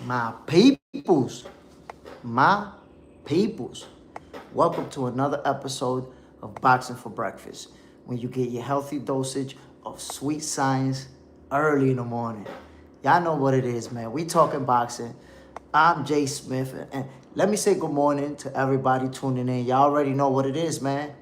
My peoples, my peoples, welcome to another episode of Boxing for Breakfast, when you get your healthy dosage of sweet science early in the morning. Y'all know what it is, man. We talking boxing. I'm Jay Smith, and let me say good morning to everybody tuning in. Y'all already know what it is, man.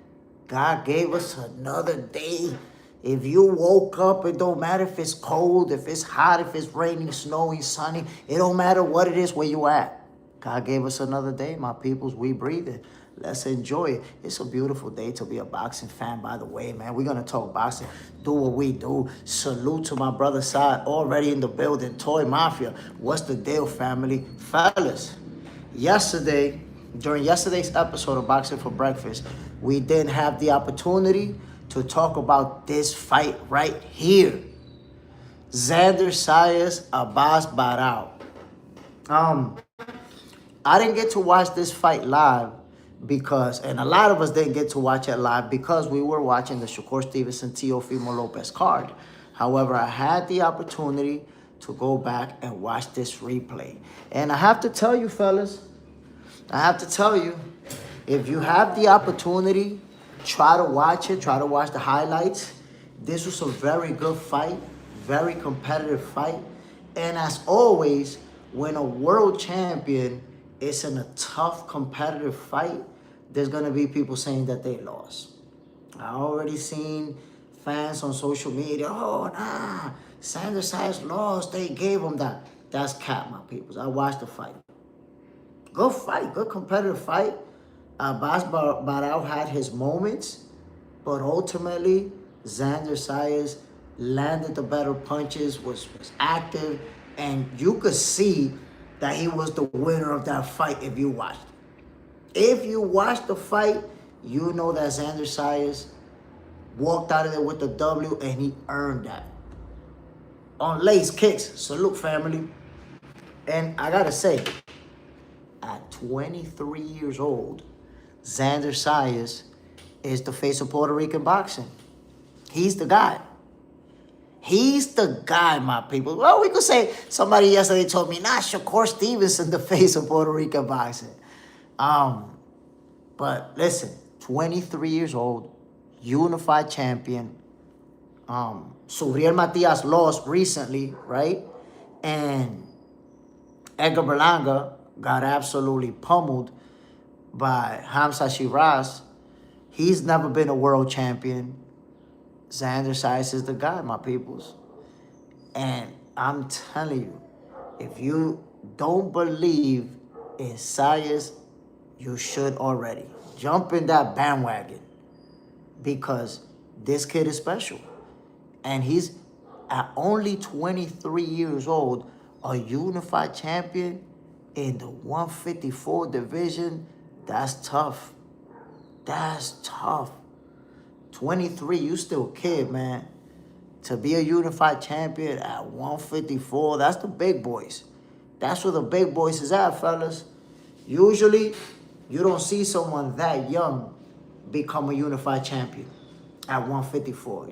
God gave us another day. If you woke up, it don't matter if it's cold, if it's hot, if it's raining, snowy, sunny. It don't matter what it is, where you at. God gave us another day, my peoples. We breathing. Let's enjoy it. It's a beautiful day to be a boxing fan, by the way, man. We're going to talk boxing, do what we do. Salute to my brother Side, already in the building. Toy Mafia, what's the deal, family? Fellas, during yesterday's episode of Boxing for Breakfast, we didn't have the opportunity to talk about this fight right here. Xander Zayas, Abbas Barao. I didn't get to watch this fight live and a lot of us didn't get to watch it live because we were watching the Shakur Stevenson Teofimo Lopez card. However, I had the opportunity to go back and watch this replay. And I have to tell you, fellas, if you have the opportunity, try to watch it, try to watch the highlights. This was a very good fight, very competitive fight. And as always, when a world champion is in a tough competitive fight, there's going to be people saying that they lost. I already seen fans on social media, oh, nah, Xander Zayas lost, they gave him that. That's cap, my peoples. I watched the fight. Good fight, good competitive fight. Abbas Barao had his moments, but ultimately, Xander Zayas landed the better punches, was active, and you could see that he was the winner of that fight if you watched. If you watched the fight, you know that Xander Zayas walked out of there with the W, and he earned that. On lace kicks, salute, family. And I gotta say, at 23 years old, Xander Zayas is the face of Puerto Rican boxing. He's the guy. He's the guy, my people. Well, we could say somebody yesterday told me, nah, Shakur Stevenson, the face of Puerto Rican boxing. But listen, 23 years old, unified champion. Subriel Matias lost recently, right? And Edgar Berlanga got absolutely pummeled by Hamza Shiraz. He's never been a world champion. Xander Zayas is the guy, my peoples. And I'm telling you, if you don't believe in Zayas, you should already. Jump in that bandwagon because this kid is special. And he's at only 23 years old, a unified champion in the 154 division. That's tough. That's tough. 23, you still a kid, man. To be a unified champion at 154, that's the big boys. That's where the big boys is at, fellas. Usually, you don't see someone that young become a unified champion at 154.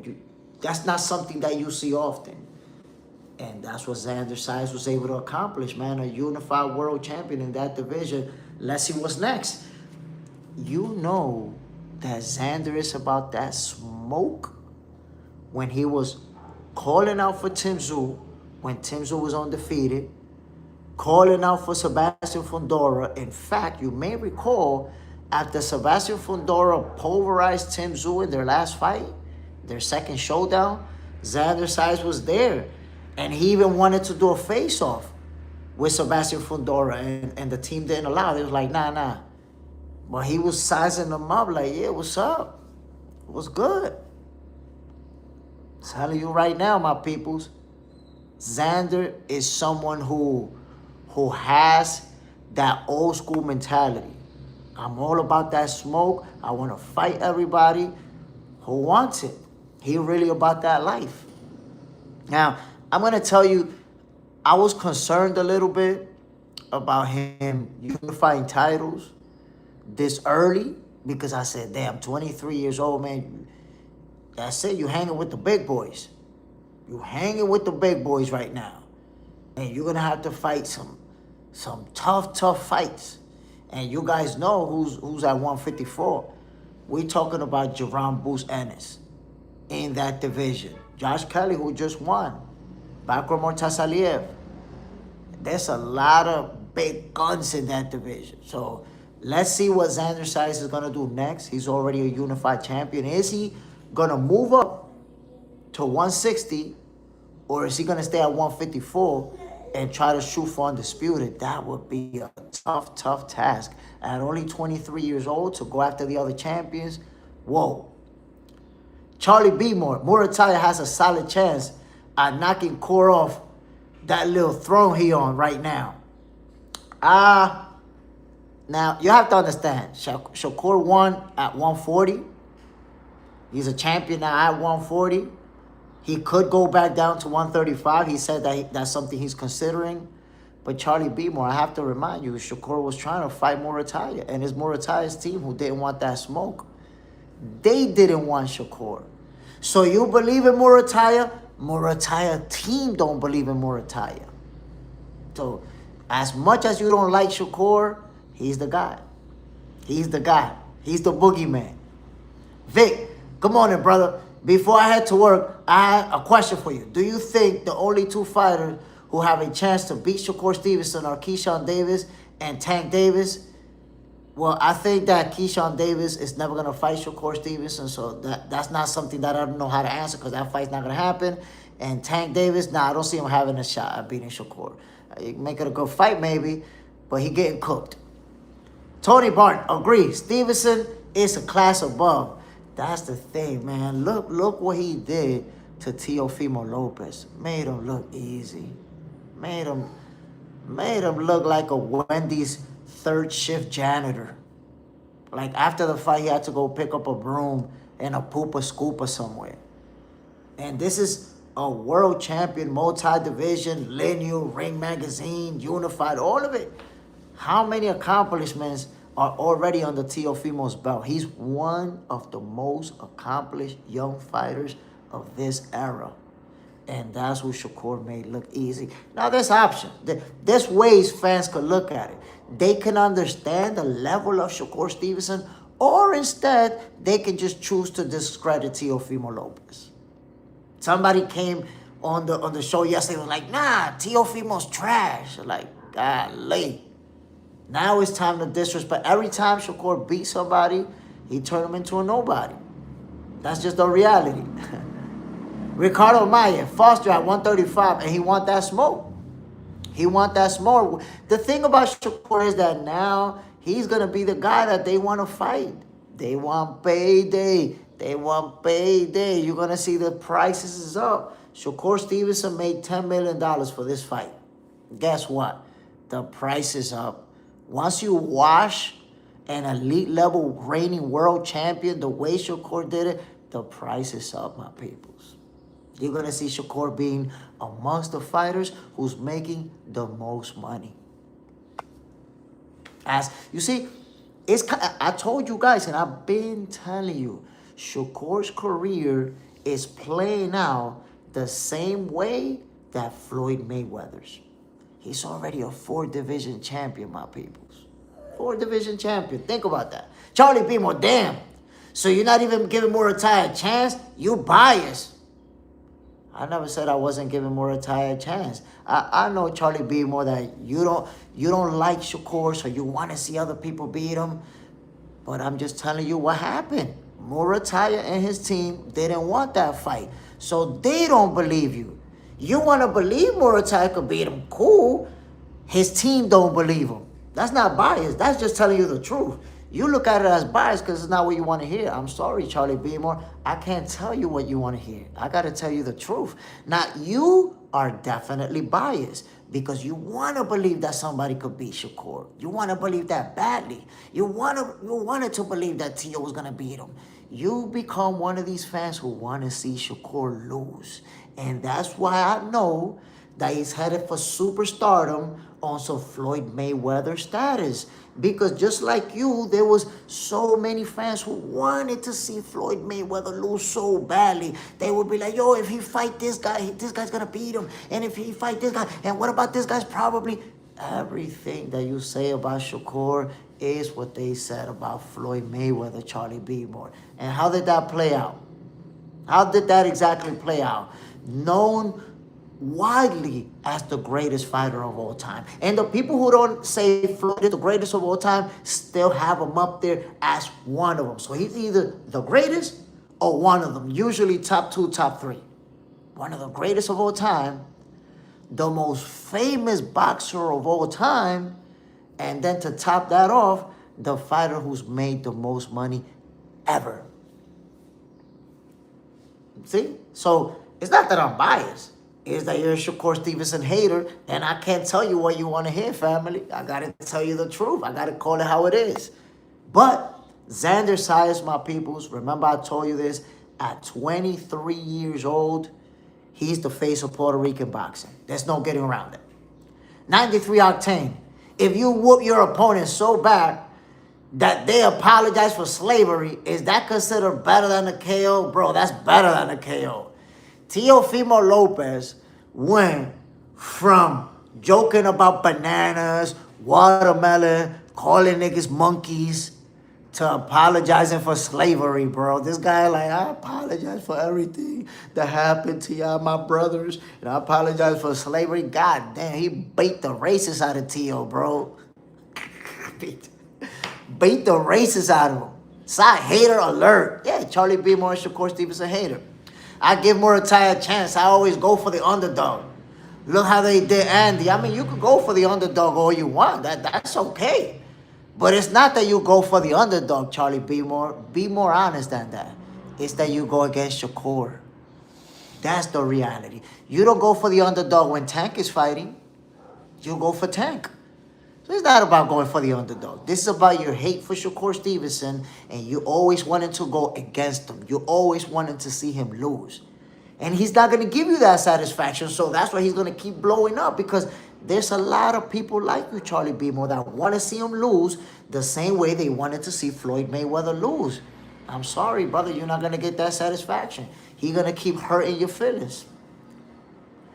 That's not something that you see often. And that's what Xander Zayas was able to accomplish, man. A unified world champion in that division. Let's see what's next. You know that Xander is about that smoke when he was calling out for Tim Tszyu, when Tim Tszyu was undefeated, calling out for Sebastian Fundora. In fact, you may recall after Sebastian Fundora pulverized Tim Tszyu in their last fight, their second showdown, Xander Zayas was there. And he even wanted to do a face-off with Sebastian Fundora, and the team didn't allow it. They was like, nah. But he was sizing them up like, yeah, what's up? What's good? Telling you right now, my peoples, Xander is someone who has that old school mentality. I'm all about that smoke. I want to fight everybody who wants it. He really about that life. Now, I'm going to tell you, I was concerned a little bit about him unifying titles this early because I said, damn, 23 years old, man. That's it. You hanging with the big boys. You hanging with the big boys right now. And you're going to have to fight some Some tough fights. And you guys know who's at 154. We're talking about Jerome Bruce Ennis in that division. Josh Kelly, who just won. Bakhram Murtazaliev. There's a lot of big guns in that division. So let's see what Xander Zayas is going to do next. He's already a unified champion. Is he going to move up to 160, or is he going to stay at 154 and try to shoot for undisputed? That would be a tough task. At only 23 years old to go after the other champions. Whoa. Charlie Beemore, Murataya has a solid chance at knocking Core off that little throne he on right now. Now, you have to understand, Shakur won at 140. He's a champion now at 140. He could go back down to 135. He said that that's something he's considering. But Charlie Beemore, I have to remind you, Shakur was trying to fight Murataya. And it's Murataya's team who didn't want that smoke. They didn't want Shakur. So you believe in Murataya? Murataya team don't believe in Murataya. So as much as you don't like Shakur, he's the guy. He's the guy. He's the boogeyman. Vic, good morning, brother. Before I head to work, I have a question for you. Do you think the only two fighters who have a chance to beat Shakur Stevenson are Keyshawn Davis and Tank Davis? Well, I think that Keyshawn Davis is never going to fight Shakur Stevenson, so that's not something that I don't know how to answer because that fight's not going to happen. And Tank Davis, I don't see him having a shot at beating Shakur. You can make it a good fight maybe, but he getting cooked. Tony Barton agrees. Stevenson is a class above. That's the thing, man. Look what he did to Teofimo Lopez. Made him look easy. Made him look like a Wendy's third shift janitor. Like after the fight, he had to go pick up a broom and a pooper scooper somewhere. And this is a world champion, multi-division, lineal, Ring Magazine, unified, all of it. How many accomplishments are already under Teofimo's belt? He's one of the most accomplished young fighters of this era. And that's what Shakur made look easy. Now, there's options. There's ways fans could look at it. They can understand the level of Shakur Stevenson, or instead, they can just choose to discredit Teofimo Lopez. Somebody came on the show yesterday and was like, nah, Teofimo's trash. Like, golly. Now it's time to disrespect. Every time Shakur beats somebody, he turned him into a nobody. That's just the reality. Ricardo Maya, Foster at 135, and he want that smoke. He want that smoke. The thing about Shakur is that now he's going to be the guy that they want to fight. They want payday. They want payday. You're going to see the prices is up. Shakur Stevenson made $10 million for this fight. Guess what? The price is up. Once you wash an elite level reigning world champion the way Shakur did it, the price is up, my peoples. You're going to see Shakur being amongst the fighters who's making the most money. As you see, I told you guys, and I've been telling you, Shakur's career is playing out the same way that Floyd Mayweather's. He's already a 4-division champion, my peoples. 4-division champion. Think about that. Charlie Beemore, damn. So you're not even giving Murataya a chance? You biased. I never said I wasn't giving Murataya a chance. I know Charlie Beemore that you don't like Shakur, so you want to see other people beat him. But I'm just telling you what happened. Murataya and his team didn't want that fight. So they don't believe you. You want to believe Murataya could beat him, cool. His team don't believe him. That's not bias. That's just telling you the truth. You look at it as bias because it's not what you want to hear. I'm sorry, Charlie Beemore. I can't tell you what you want to hear. I got to tell you the truth. Now, you are definitely biased because you want to believe that somebody could beat Shakur. You want to believe that badly. You wanted to believe that Tio was going to beat him. You become one of these fans who want to see Shakur lose. And that's why I know that he's headed for superstardom on some Floyd Mayweather status. Because just like you, there was so many fans who wanted to see Floyd Mayweather lose so badly. They would be like, yo, if he fight this guy's going to beat him. And if he fight this guy, and what about this guy's probably... everything that you say about Shakur is what they said about Floyd Mayweather, Charlie Beemore. And how did that play out? How did that exactly play out? Known widely as the greatest fighter of all time. And the people who don't say Floyd is the greatest of all time still have him up there as one of them. So he's either the greatest or one of them, usually top 2, top 3. One of the greatest of all time, the most famous boxer of all time, and then to top that off, the fighter who's made the most money ever. See? So it's not that I'm biased. It's that you're a Shakur Stevenson hater, and I can't tell you what you want to hear, family. I got to tell you the truth. I got to call it how it is. But Xander Zayas, my peoples, remember I told you this, at 23 years old, he's the face of Puerto Rican boxing. There's no getting around it. 93 octane. If you whoop your opponent so bad that they apologize for slavery, is that considered better than a KO? Bro, that's better than a KO. Teofimo Lopez went from joking about bananas, watermelon, calling niggas monkeys, to apologizing for slavery, bro. This guy like, I apologize for everything that happened to y'all, my brothers, and I apologize for slavery. God damn, he beat the racists out of Tio, bro. beat the racists out of him. Side hater alert. Yeah, Charlie Beemore and Shakur Stevenson hater. I give Muay a chance. I always go for the underdog. Look how they did Andy. I mean, you could go for the underdog all you want. That's okay. But it's not that you go for the underdog, Charlie Beemore. Be more honest than that. It's that you go against Shakur. That's the reality. You don't go for the underdog when Tank is fighting. You go for Tank. So it's not about going for the underdog. This is about your hate for Shakur Stevenson, and you always wanted to go against him. You always wanted to see him lose. And he's not going to give you that satisfaction, so that's why he's going to keep blowing up, because there's a lot of people like you, Charlie Beemore, that want to see him lose the same way they wanted to see Floyd Mayweather lose. I'm sorry, brother, you're not going to get that satisfaction. He's going to keep hurting your feelings.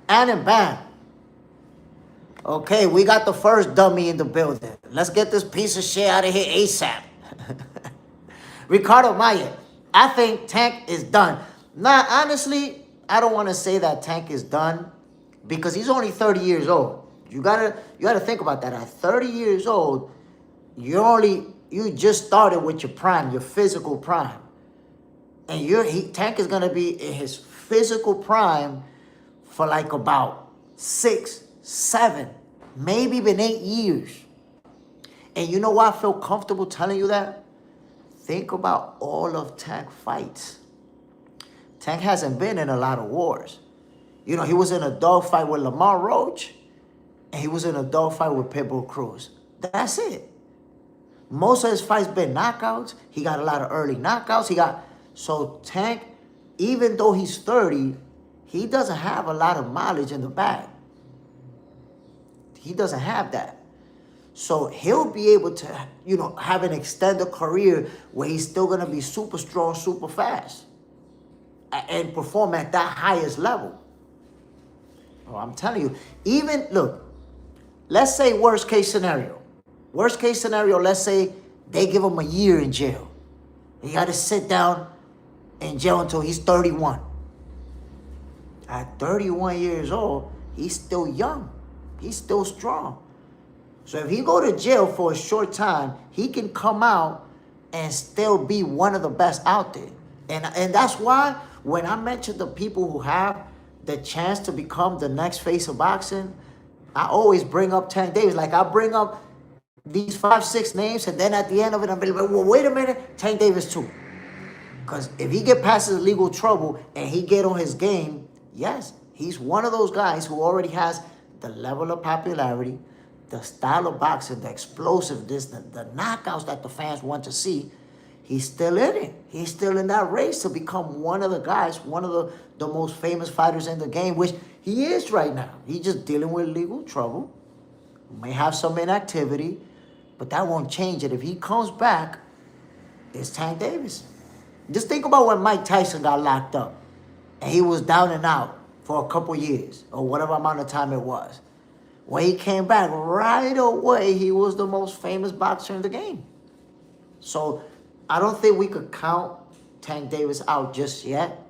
And then bam. Okay, we got the first dummy in the building. Let's get this piece of shit out of here ASAP. Ricardo Maya, I think Tank is done. Nah, honestly, I don't want to say that Tank is done because he's only 30 years old. You gotta think about that. At 30 years old, you just started with your prime, your physical prime. And Tank is gonna be in his physical prime for like about 6, 7, maybe even 8 years. And you know why I feel comfortable telling you that? Think about all of Tank fights. Tank hasn't been in a lot of wars. You know, he was in a dogfight with Lamar Roach, and he was in a dogfight with Pitbull Cruz. That's it. Most of his fights been knockouts. He got a lot of early knockouts. So Tank, even though he's 30, he doesn't have a lot of mileage in the bag. He doesn't have that. So he'll be able to, you know, have an extended career where he's still going to be super strong, super fast, and perform at that highest level. Oh, I'm telling you, even, look, let's say worst case scenario. Worst case scenario, let's say they give him a year in jail. He got to sit down in jail until he's 31. At 31 years old, he's still young. He's still strong. So if he go to jail for a short time, he can come out and still be one of the best out there. And that's why when I mention the people who have the chance to become the next face of boxing, I always bring up Tank Davis. Like I bring up these 5, 6 names, and then at the end of it, I'm like, well, wait a minute, Tank Davis too. Because if he get past his legal trouble and he get on his game, yes, he's one of those guys who already has the level of popularity, the style of boxing, the explosiveness, the knockouts that the fans want to see. He's still in it. He's still in that race to become one of the guys, one of the most famous fighters in the game, which he is right now. He's just dealing with legal trouble. May have some inactivity, but that won't change it. If he comes back, it's Tank Davis. Just think about when Mike Tyson got locked up and he was down and out for a couple years or whatever amount of time it was. When he came back, right away, he was the most famous boxer in the game. So I don't think we could count Tank Davis out just yet.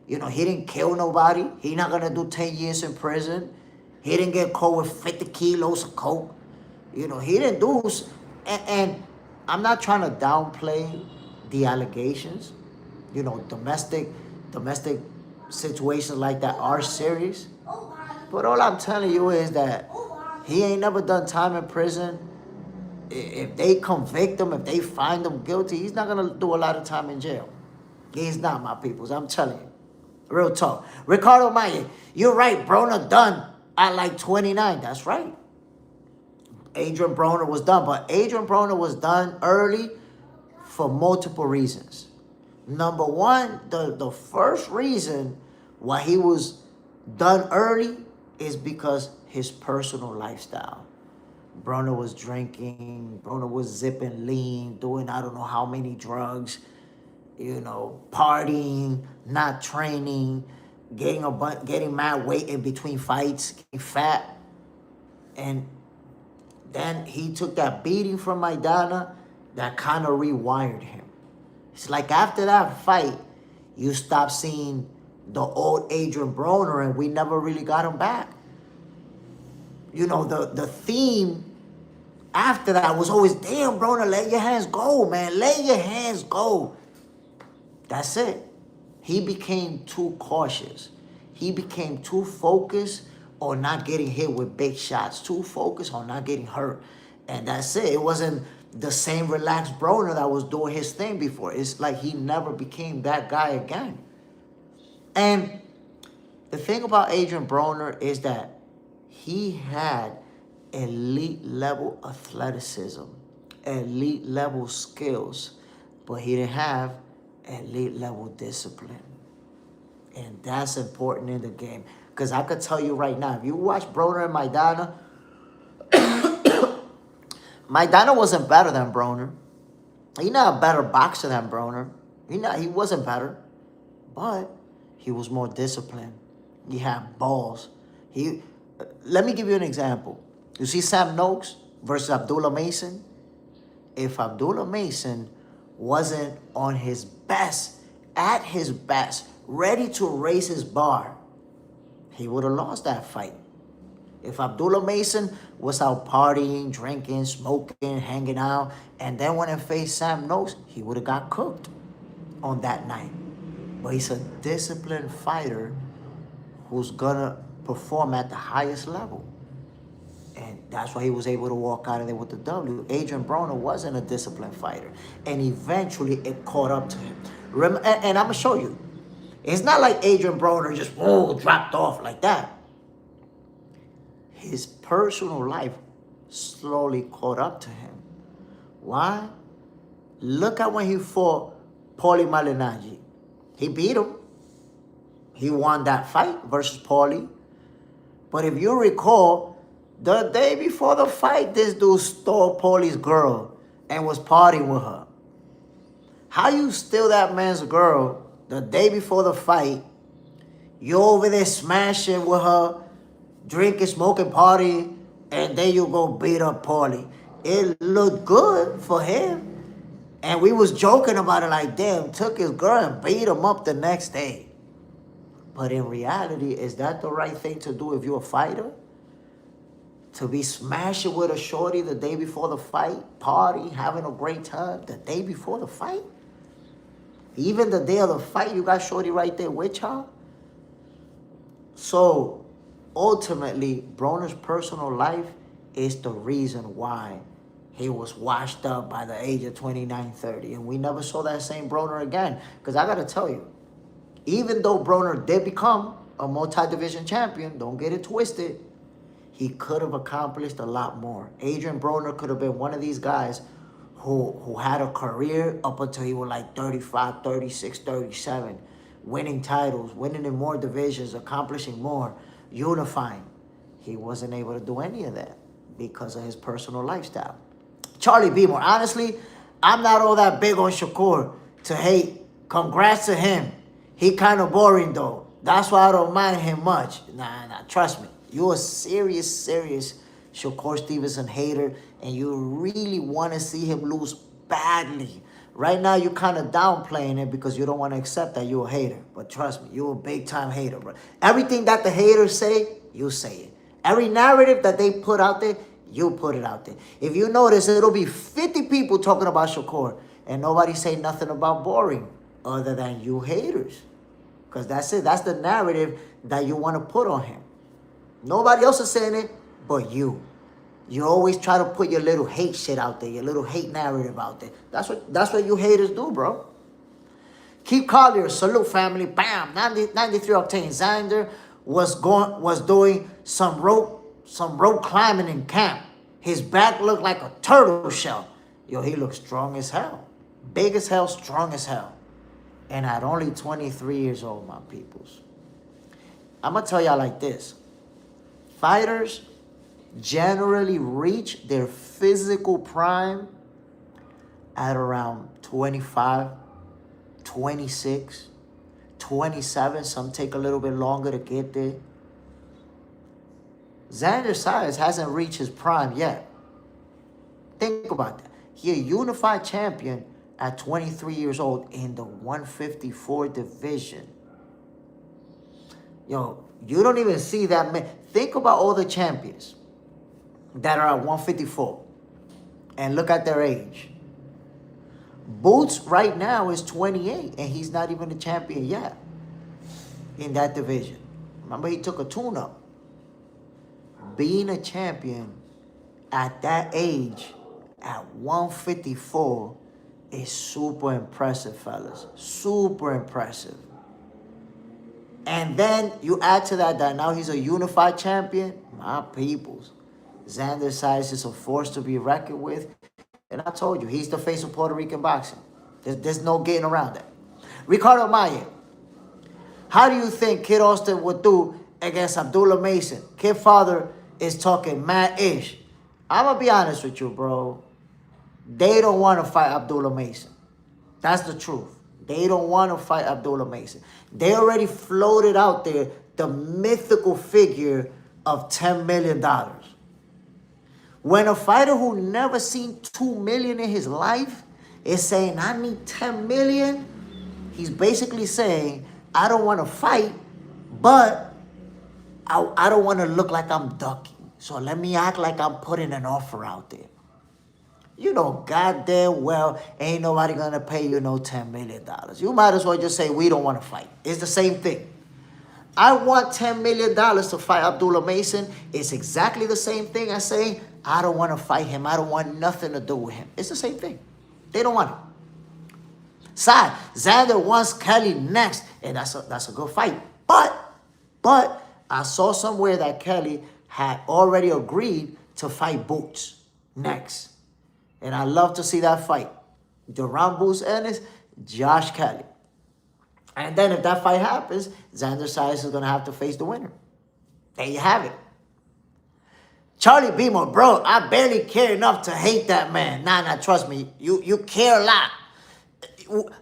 You know, he didn't kill nobody. He not going to do 10 years in prison. He didn't get caught with 50 kilos of coke. You know, he didn't do... And I'm not trying to downplay the allegations. You know, domestic situations like that are serious. But all I'm telling you is that he ain't never done time in prison. If they convict him, if they find him guilty, he's not going to do a lot of time in jail. He's not, my peoples. I'm telling you. Real talk. Ricardo Maye, you're right. Broner done at like 29. That's right. Adrian Broner was done. But Adrian Broner was done early for multiple reasons. Number one, the first reason why he was done early is because his personal lifestyle. Broner was drinking. Broner was zipping lean, doing I don't know how many drugs. You know, partying, not training, getting mad weight in between fights, getting fat. And then he took that beating from Maidana that kind of rewired him. It's like after that fight, you stop seeing the old Adrian Broner and we never really got him back. You know, the theme after that was always, damn, Broner, let your hands go, man. Let your hands go. That's it. He became too cautious. He became too focused on not getting hit with big shots, too focused on not getting hurt. And that's it. It wasn't the same relaxed Broner that was doing his thing before. It's like he never became that guy again. And the thing about Adrian Broner is that he had elite level athleticism, elite level skills, but he didn't have elite level discipline. And that's important in the game. Because I could tell you right now, if you watch Broner and Maidana, Maidana wasn't better than Broner. He's not a better boxer than Broner. He wasn't better. But he was more disciplined. He had balls. Let me give you an example. You see Sam Noakes versus Abdullah Mason? If Abdullah Mason wasn't on his best, at his best, ready to raise his bar, he would have lost that fight. If Abdullah Mason was out partying, drinking, smoking, hanging out, and then when he faced Sam Noakes, he would have got cooked on that night. But he's a disciplined fighter who's gonna perform at the highest level. And that's why he was able to walk out of there with the W. Adrian Broner wasn't a disciplined fighter. And eventually it caught up to him. And I'm going to show you. It's not like Adrian Broner just, dropped off like that. His personal life slowly caught up to him. Why? Look at when he fought Paulie Malignaggi. He beat him. He won that fight versus Paulie. But if you recall, the day before the fight, this dude stole Paulie's girl and was partying with her. How you steal that man's girl the day before the fight? You're over there smashing with her, drinking, smoking, partying, and then you go beat up Paulie. It looked good for him. And we was joking about it like, damn, took his girl and beat him up the next day. But in reality, is that the right thing to do if you're a fighter? To be smashing with a shorty the day before the fight, party, having a great time the day before the fight? Even the day of the fight, you got shorty right there with y'all? So, ultimately, Broner's personal life is the reason why he was washed up by the age of 29, 30. And we never saw that same Broner again. Because I got to tell you, even though Broner did become a multi-division champion, don't get it twisted, he could have accomplished a lot more. Adrian Broner could have been one of these guys who had a career up until he was like 35, 36, 37, winning titles, winning in more divisions, accomplishing more, unifying. He wasn't able to do any of that because of his personal lifestyle. Charlie Beamer, honestly, I'm not all that big on Shakur to hate. Congrats to him. He kind of boring, though. That's why I don't mind him much. Nah, trust me. You're a serious Shakur Stevenson hater, and you really want to see him lose badly. Right now, you're kind of downplaying it because you don't want to accept that you're a hater. But trust me, you're a big-time hater, bro. Everything that the haters say, you say it. Every narrative that they put out there, you put it out there. If you notice, it'll be 50 people talking about Shakur, and nobody say nothing about Boring other than you haters. Because that's it. That's the narrative that you want to put on him. Nobody else is saying it but you. You always try to put your little hate shit out there, your little hate narrative out there. That's what you haters do, bro. Keep Collier, salute family, bam, 93 octane. Xander was doing some rope climbing in camp. His back looked like a turtle shell. Yo, he looks strong as hell. Big as hell, strong as hell. And at only 23 years old, my peoples. I'm going to tell y'all like this. Fighters generally reach their physical prime at around 25, 26, 27. Some take a little bit longer to get there. Xander Zayas hasn't reached his prime yet. Think about that. He a unified champion at 23 years old in the 154 division. Yo, you don't even see that man. Think about all the champions that are at 154 and look at their age. Boots right now is 28 and he's not even a champion yet in that division. Remember, he took a tune-up. Being a champion at that age, at 154, is super impressive, fellas. Super impressive. And then you add to that now he's a unified champion. My peoples. Xander Zayas is a force to be reckoned with. And I told you, he's the face of Puerto Rican boxing. There's no getting around that. Ricardo Mayer. How do you think Kid Austin would do against Abdullah Mason? Kid father is talking mad-ish. I'm going to be honest with you, bro. They don't want to fight Abdullah Mason. That's the truth. They don't want to fight Abdullah Mason. They already floated out there the mythical figure of $10 million. When a fighter who never seen $2 million in his life is saying, I need $10 million, he's basically saying, I don't want to fight, but I don't want to look like I'm ducking. So let me act like I'm putting an offer out there. You know goddamn well ain't nobody going to pay you no $10 million. You might as well just say, we don't want to fight. It's the same thing. I want $10 million to fight Abdullah Mason. It's exactly the same thing as saying, I don't want to fight him. I don't want nothing to do with him. It's the same thing. They don't want it. Side, Xander wants Kelly next, and that's a good fight. But I saw somewhere that Kelly had already agreed to fight Boots next. And I love to see that fight. Duran Boots Ennis, Josh Kelly. And then if that fight happens, Xander Zayas is going to have to face the winner. There you have it. Charlie Beamer, bro, I barely care enough to hate that man. Nah, trust me. You care a lot.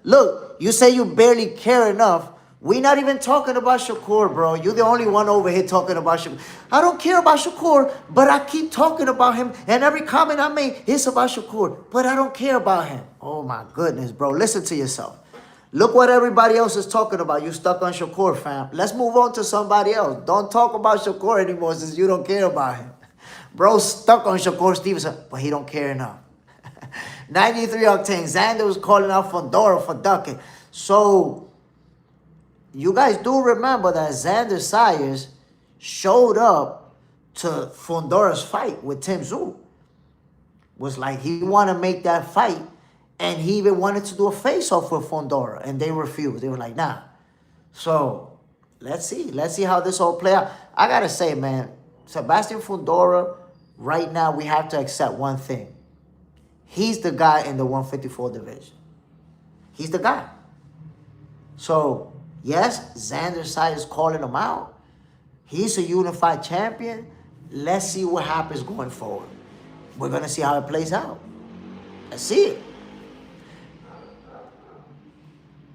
Look, you say you barely care enough. We're not even talking about Shakur, bro. You're the only one over here talking about Shakur. I don't care about Shakur, but I keep talking about him. And every comment I make is about Shakur. But I don't care about him. Oh, my goodness, bro. Listen to yourself. Look what everybody else is talking about. You stuck on Shakur, fam. Let's move on to somebody else. Don't talk about Shakur anymore since you don't care about him. Bro stuck on Shakur Stevenson, but he don't care enough. 93 octane. Xander was calling out Fondora for ducking. So, you guys do remember that Xander Zayas showed up to Fondora's fight with Tim Tszyu. Was like he wanted to make that fight, and he even wanted to do a face-off with Fondora, and they refused. They were like, nah. So, let's see. Let's see how this all play out. I got to say, man, Sebastian Fondora, right now, we have to accept one thing. He's the guy in the 154 division. He's the guy. So, yes, Xander Zayas is calling him out. He's a unified champion. Let's see what happens going forward. We're going to see how it plays out. Let's see it.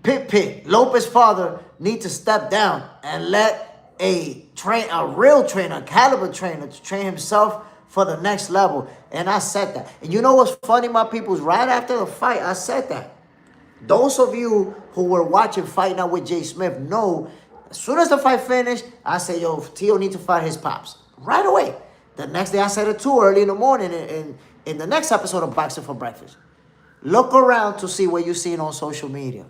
Pit. Lopez's father needs to step down and let a real trainer, a caliber trainer, to train himself for the next level. And I said that. And you know what's funny, my peoples? Right after the fight, I said that. Those of you who were watching Fight Night with Jay Smith know, as soon as the fight finished, I said, yo, Tio need to fight his pops. Right away. The next day, I said it too, early in the morning in the next episode of Boxing for Breakfast. Look around to see what you're seeing on social media.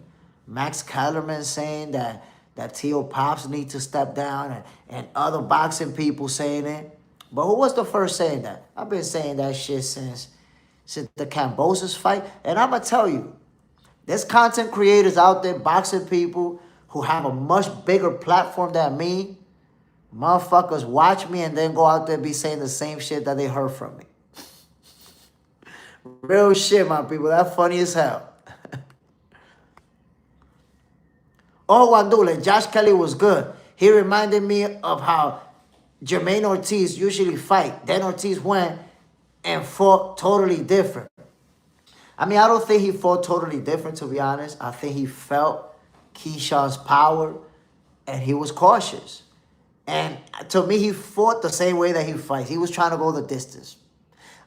Max Kellerman saying that Tio Pops need to step down and other boxing people saying it. But who was the first saying that? I've been saying that shit since the Cambosos fight. And I'm going to tell you, there's content creators out there, boxing people, who have a much bigger platform than me. Motherfuckers watch me and then go out there and be saying the same shit that they heard from me. Real shit, my people. That's funny as hell. Oh, Wandule, Josh Kelly was good. He reminded me of how Jermaine Ortiz usually fight. Then Ortiz went and fought totally different. I mean, I don't think he fought totally different, to be honest. I think he felt Keyshawn's power, and he was cautious. And to me, he fought the same way that he fights. He was trying to go the distance.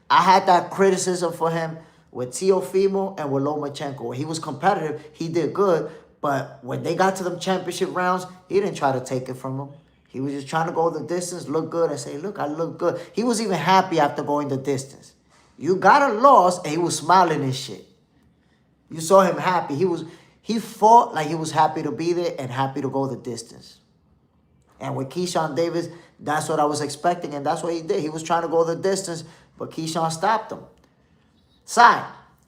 I had that criticism for him with Teofimo and with Lomachenko. When he was competitive, he did good. But when they got to them championship rounds, he didn't try to take it from him. He was just trying to go the distance, look good, and say, look, I look good. He was even happy after going the distance. You got a loss, and he was smiling and shit. You saw him happy. He fought like he was happy to be there and happy to go the distance. And with Keyshawn Davis, that's what I was expecting, and that's what he did. He was trying to go the distance, but Keyshawn stopped him.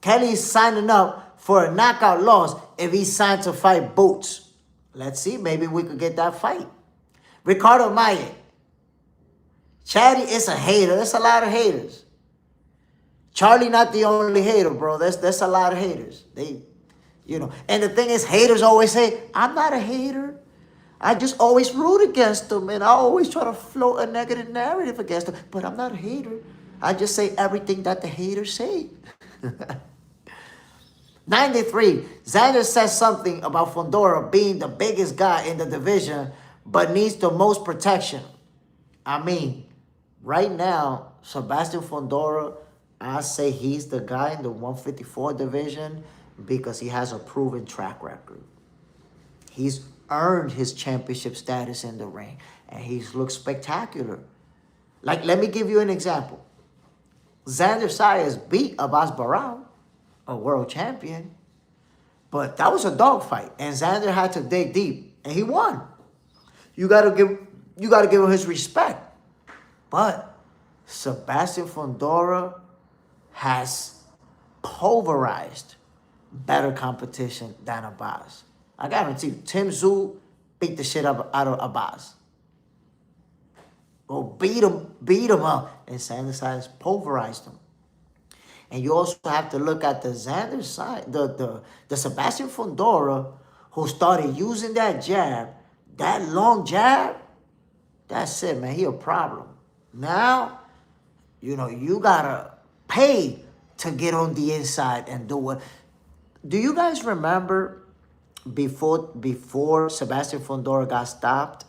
Kelly's signing up for a knockout loss if he signed to fight Boots. Let's see, maybe we could get that fight. Ricardo Maye. Chatty is a hater. There's a lot of haters. Charlie not the only hater, bro. There's a lot of haters. And the thing is, haters always say, I'm not a hater. I just always root against them, and I always try to float a negative narrative against them. But I'm not a hater. I just say everything that the haters say. 93. Xander says something about Fundora being the biggest guy in the division, but needs the most protection. I mean, right now, Sebastian Fundora, I say he's the guy in the 154 division because he has a proven track record. He's earned his championship status in the ring, and he's looked spectacular. Like, let me give you an example. Xander Zayas beat Abbas Barao, a world champion, but that was a dogfight, and Xander had to dig deep, and he won. You gotta give him his respect. But Sebastian Fundora has pulverized better competition than Abbas. I guarantee you, Tim Tszyu beat the shit out of Abbas. Well, beat him up. And Xander Zayas pulverized him. And you also have to look at the Xander side, the Sebastian Fundora, who started using that jab, that long jab. That's it, man. He a problem. Now, you gotta pay to get on the inside and do it. Do you guys remember before Sebastian Fundora got stopped,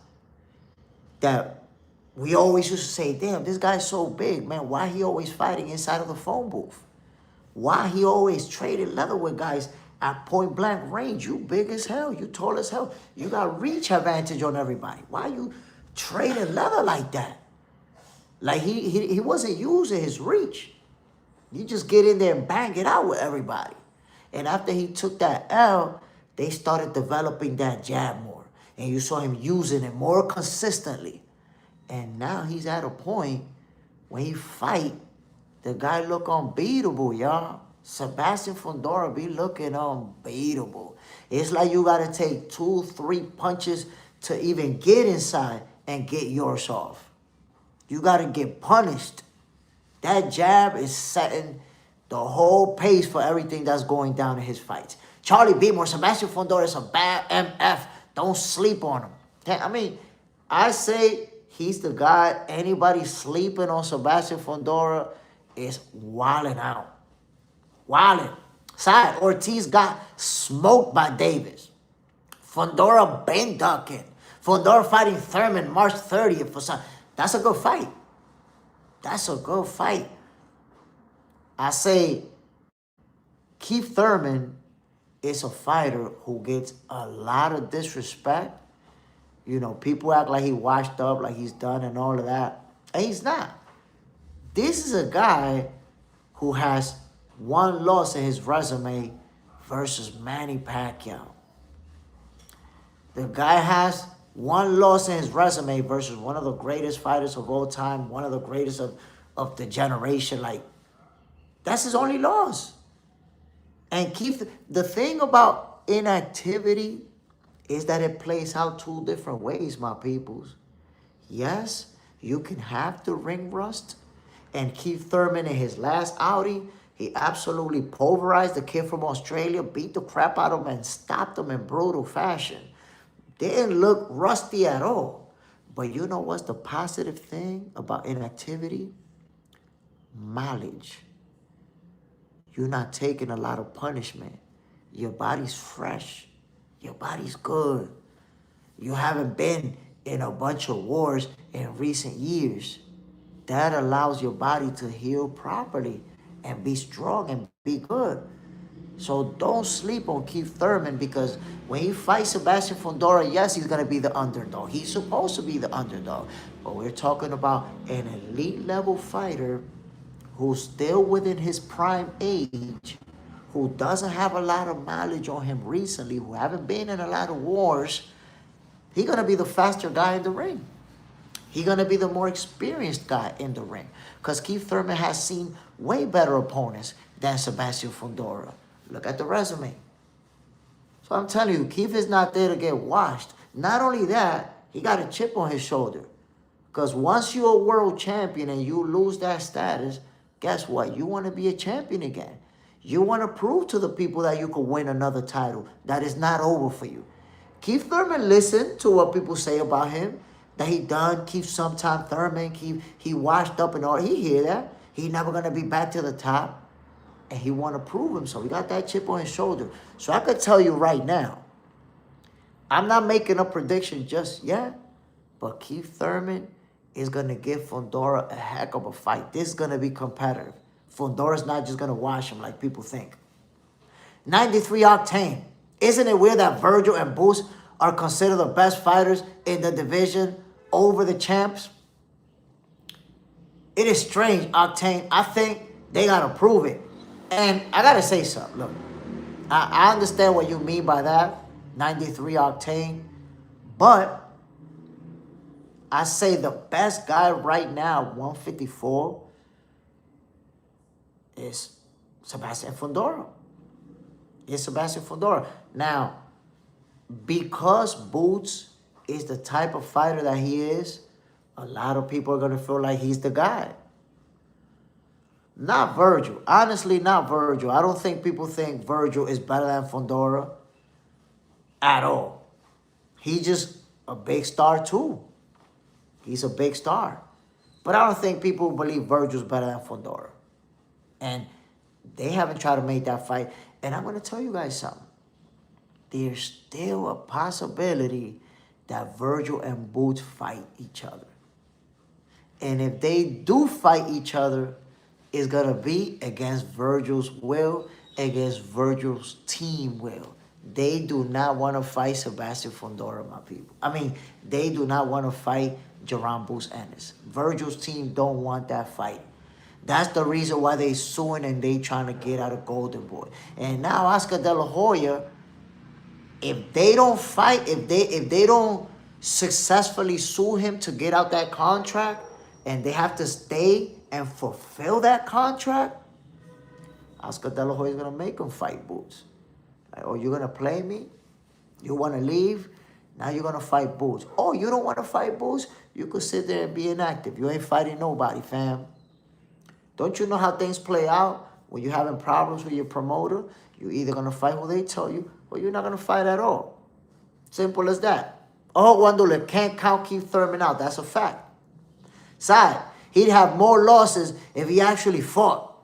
that we always used to say, damn, this guy's so big, man. Why he always fighting inside of the phone booth? Why he always trading leather with guys at point blank range? You big as hell. You tall as hell. You got reach advantage on everybody. Why you trading leather like that? Like he wasn't using his reach. You just get in there and bang it out with everybody. And after he took that L, they started developing that jab more. And you saw him using it more consistently. And now he's at a point when he fight, the guy look unbeatable, y'all. Sebastian Fundora be looking unbeatable. It's like you got to take 2-3 punches to even get inside and get yours off. You got to get punished. That jab is setting the whole pace for everything that's going down in his fights. Charlie Beemore, Sebastian Fundora is a bad MF. Don't sleep on him. I mean, I say he's the guy. Anybody sleeping on Sebastian Fundora is wilding out. Wilding. Side, Ortiz got smoked by Davis. Fundora been ducking. Fundora fighting Thurman March 30th for some. That's a good fight. That's a good fight. I say Keith Thurman is a fighter who gets a lot of disrespect. You know, people act like he washed up, like he's done and all of that. And he's not. This is a guy who has one loss in his resume versus Manny Pacquiao. The guy has one loss in his resume versus one of the greatest fighters of all time, one of the greatest of the generation. Like, that's his only loss. And the thing about inactivity is that it plays out two different ways, my peoples. Yes, you can have the ring rust. And Keith Thurman in his last outing, he absolutely pulverized the kid from Australia, beat the crap out of him, and stopped him in brutal fashion. Didn't look rusty at all. But you know what's the positive thing about inactivity? Mileage. You're not taking a lot of punishment. Your body's fresh. Your body's good. You haven't been in a bunch of wars in recent years. That allows your body to heal properly and be strong and be good. So don't sleep on Keith Thurman, because when he fights Sebastian Fundora, yes, he's going to be the underdog. He's supposed to be the underdog. But we're talking about an elite level fighter who's still within his prime age, who doesn't have a lot of mileage on him recently, who haven't been in a lot of wars. He's going to be the faster guy in the ring. He's going to be the more experienced guy in the ring, because Keith Thurman has seen way better opponents than Sebastian Fundora. Look at the resume. So I'm telling you, Keith is not there to get washed. Not only that, he got a chip on his shoulder. Because once you're a world champion and you lose that status, guess what? You want to be a champion again. You want to prove to the people that you could win another title, that it's not over for you. Keith Thurman listened to what people say about him, that he done Keith sometime Thurman, he washed up and all. He hear that. He never going to be back to the top. And he want to prove himself. He got that chip on his shoulder. So I could tell you right now, I'm not making a prediction just yet, but Keith Thurman is going to give Fundora a heck of a fight. This is going to be competitive. Fundora's not just going to wash him like people think. 93 Octane. Isn't it weird that Virgil and Boots are considered the best fighters in the division over the champs? It is strange, Octane. I think they got to prove it. And I got to say something. Look, I understand what you mean by that, 93 Octane. But I say the best guy right now, 154, is Sebastian Fundora. It's Sebastian Fundora. Now, because Boots is the type of fighter that he is, a lot of people are going to feel like he's the guy. Not Virgil. Honestly, not Virgil. I don't think people think Virgil is better than Fundora at all. He's just a big star too. He's a big star. But I don't think people believe Virgil's better than Fundora. And they haven't tried to make that fight. And I'm going to tell you guys something. There's still a possibility that Virgil and Boots fight each other. And if they do fight each other, it's going to be against Virgil's will, against Virgil's team will. They do not want to fight Sebastian Fundora, my people. I mean, they do not want to fight Jerome Boots Ennis. Virgil's team don't want that fight. That's the reason why they suing and they trying to get out of Golden Boy. And now Oscar De La Hoya, if they don't fight, if they don't successfully sue him to get out that contract, and they have to stay and fulfill that contract, Oscar De La Hoya is going to make him fight Boots. Like, oh, you're going to play me? You want to leave? Now you're going to fight Boots. Oh, you don't want to fight Boots? You could sit there and be inactive. You ain't fighting nobody, fam. Don't you know how things play out when you're having problems with your promoter? You're either going to fight who they tell you, or you're not going to fight at all. Simple as that. Oh, Wandule can't count Keith Thurman out. That's a fact. Side, he'd have more losses if he actually fought.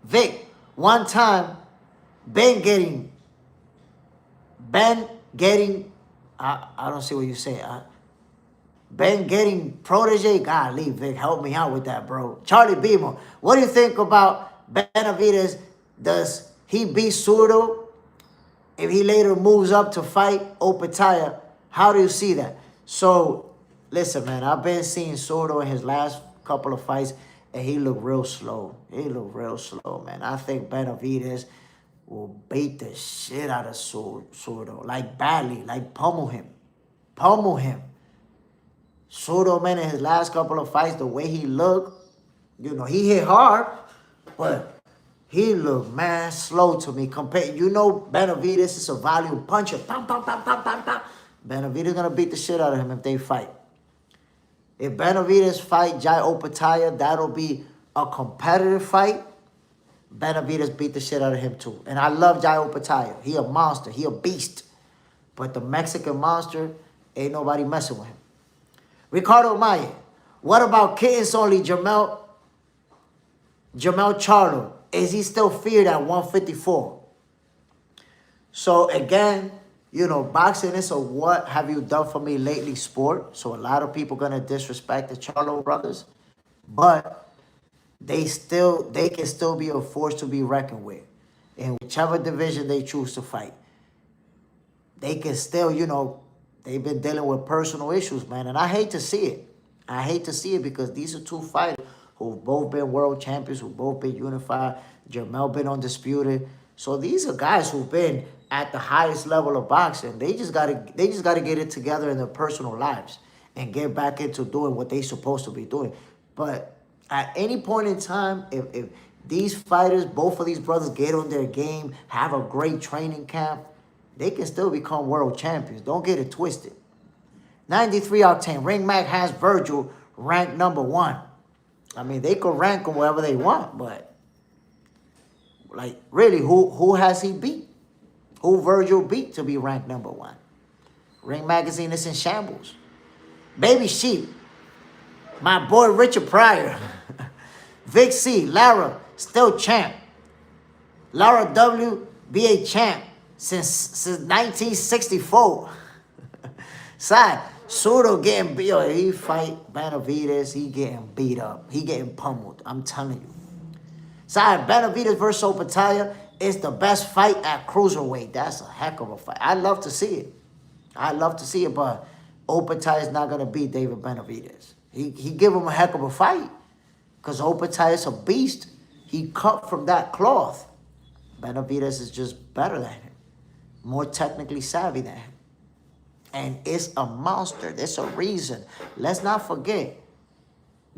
Vic, one time, Ben getting, I don't see what you say. Ben getting protege. Golly, Vic, help me out with that, bro. Charlie Beamer, what do you think about Benavidez? Does he beat Zurdo if he later moves up to fight Opetaya? How do you see that? So, listen, man, I've been seeing Zurdo in his last couple of fights, and he looked real slow. He looked real slow, man. I think Benavidez will beat the shit out of Zurdo, like badly, like pummel him. Pummel him. Zurdo, man, in his last couple of fights, the way he looked, you know, he hit hard, but he looked, man, slow to me. You know, Benavidez is a volume puncher. Bam, bam, bam, bam, bam, bam. Benavidez gonna beat the shit out of him if they fight. If Benavidez fight Jai Opetaya, that'll be a competitive fight. Benavidez beat the shit out of him too. And I love Jai Opetaya. He a monster. He a beast. But the Mexican monster, ain't nobody messing with him. Ricardo Maya. What about kittens only Jamel Charlo? Is he still feared at 154? So again, you know, boxing is a what have you done for me lately sport. So a lot of people gonna disrespect the Charlo brothers. But they can still be a force to be reckoned with. In whichever division they choose to fight. They can still, you know, they've been dealing with personal issues, man. And I hate to see it. I hate to see it because these are two fighters who've both been world champions, who've both been unified. Jermel been undisputed. So these are guys who've been at the highest level of boxing. They just gotta get it together in their personal lives and get back into doing what they're supposed to be doing. But at any point in time, if these fighters, both of these brothers get on their game, have a great training camp, they can still become world champions. Don't get it twisted. 93 Octane. Ring Mac has Virgil ranked #1. I mean, they could rank him wherever they want, but like, really, who has he beat? Who Virgil beat to be ranked #1? Ring Magazine is in shambles. Baby Sheep. My boy Richard Pryor. Vic C. Lara, still champ. Lara W. BA champ since 1964. Side. Zurdo getting beat up. He fight Benavidez. He getting beat up. He getting pummeled. I'm telling you. Side. Benavidez versus Opetaya is the best fight at cruiserweight. That's a heck of a fight. I'd love to see it. I'd love to see it, but Opetaya is not going to beat David Benavidez. He give him a heck of a fight because Opetaya is a beast. He cut from that cloth. Benavidez is just better than him. More technically savvy than him. And it's a monster. There's a reason. Let's not forget.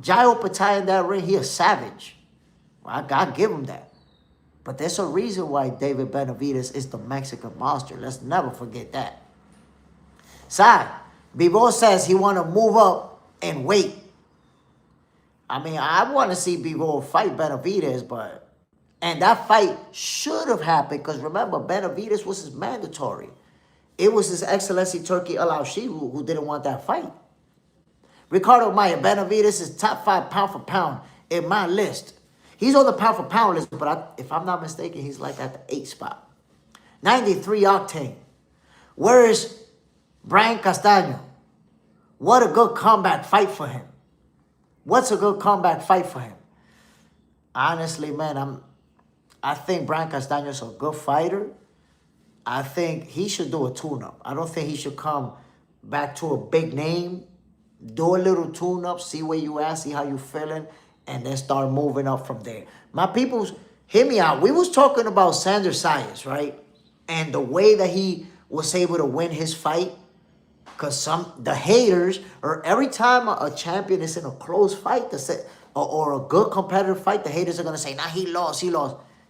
Jai Opetaya in that ring, he a savage. I gotta give him that. But there's a reason why David Benavidez is the Mexican monster. Let's never forget that. Side, Bivol says he want to move up and wait. I mean, I want to see Bivol fight Benavidez, but... And that fight should have happened because remember, Benavidez was his mandatory. It was His Excellency Turki Al-Awshi who didn't want that fight. Ricardo Maya, Benavidez is top 5 pound for pound in my list. He's on the pound for pound list, but if I'm not mistaken, he's like at the 8th spot. 93 Octane. Where is Brian Castaño? What a good comeback fight for him. What's a good comeback fight for him? Honestly, man, I think Brian Castaño is a good fighter. I think he should do a tune-up. I don't think he should come back to a big name, do a little tune-up, see where you at, see how you feeling, and then start moving up from there. My peoples, hear me out. We was talking about Xander Zayas, right? And the way that he was able to win his fight, because the haters, or every time a champion is in a close fight, or a good competitive fight, the haters are going to say, nah, he lost.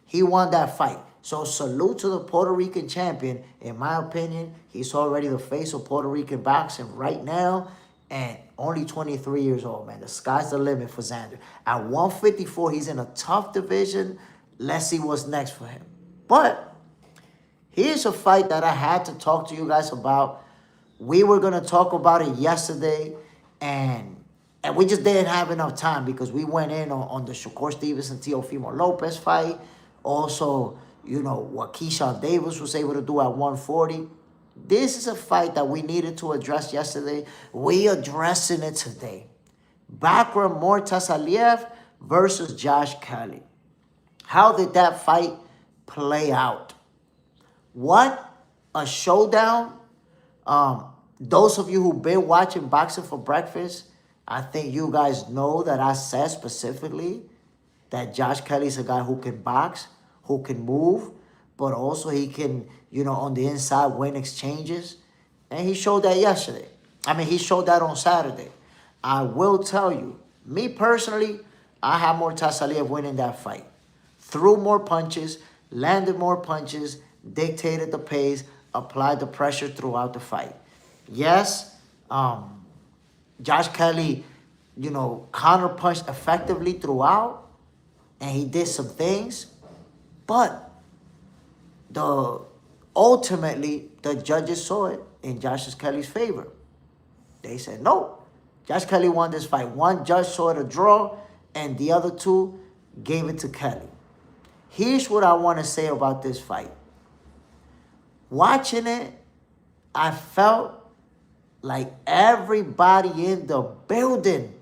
He won that fight. So salute to the Puerto Rican champion. In my opinion, he's already the face of Puerto Rican boxing right now. And only 23 years old, man. The sky's the limit for Xander. At 154, he's in a tough division. Let's see what's next for him. But here's a fight that I had to talk to you guys about. We were going to talk about it yesterday. And we just didn't have enough time because we went in on the Shakur Stevenson, Teofimo Lopez fight. Also, you know, what Keyshawn Davis was able to do at 140. This is a fight that we needed to address yesterday. We addressing it today. Bakhram Murtazaliev versus Josh Kelly. How did that fight play out? What a showdown. Those of you who've been watching Boxing for Breakfast, I think you guys know that I said specifically that Josh Kelly's a guy who can box, who can move, but also he can, on the inside win exchanges. And he showed that yesterday. He showed that on Saturday. I will tell you, me personally, I have Murtazaliev winning that fight. Threw more punches, landed more punches, dictated the pace, applied the pressure throughout the fight. Yes, Josh Kelly, counter-punched effectively throughout, and he did some things, but ultimately, the judges saw it in Josh Kelly's favor. They said, no, Josh Kelly won this fight. One judge saw it a draw, and the other two gave it to Kelly. Here's what I want to say about this fight. Watching it, I felt like everybody in the building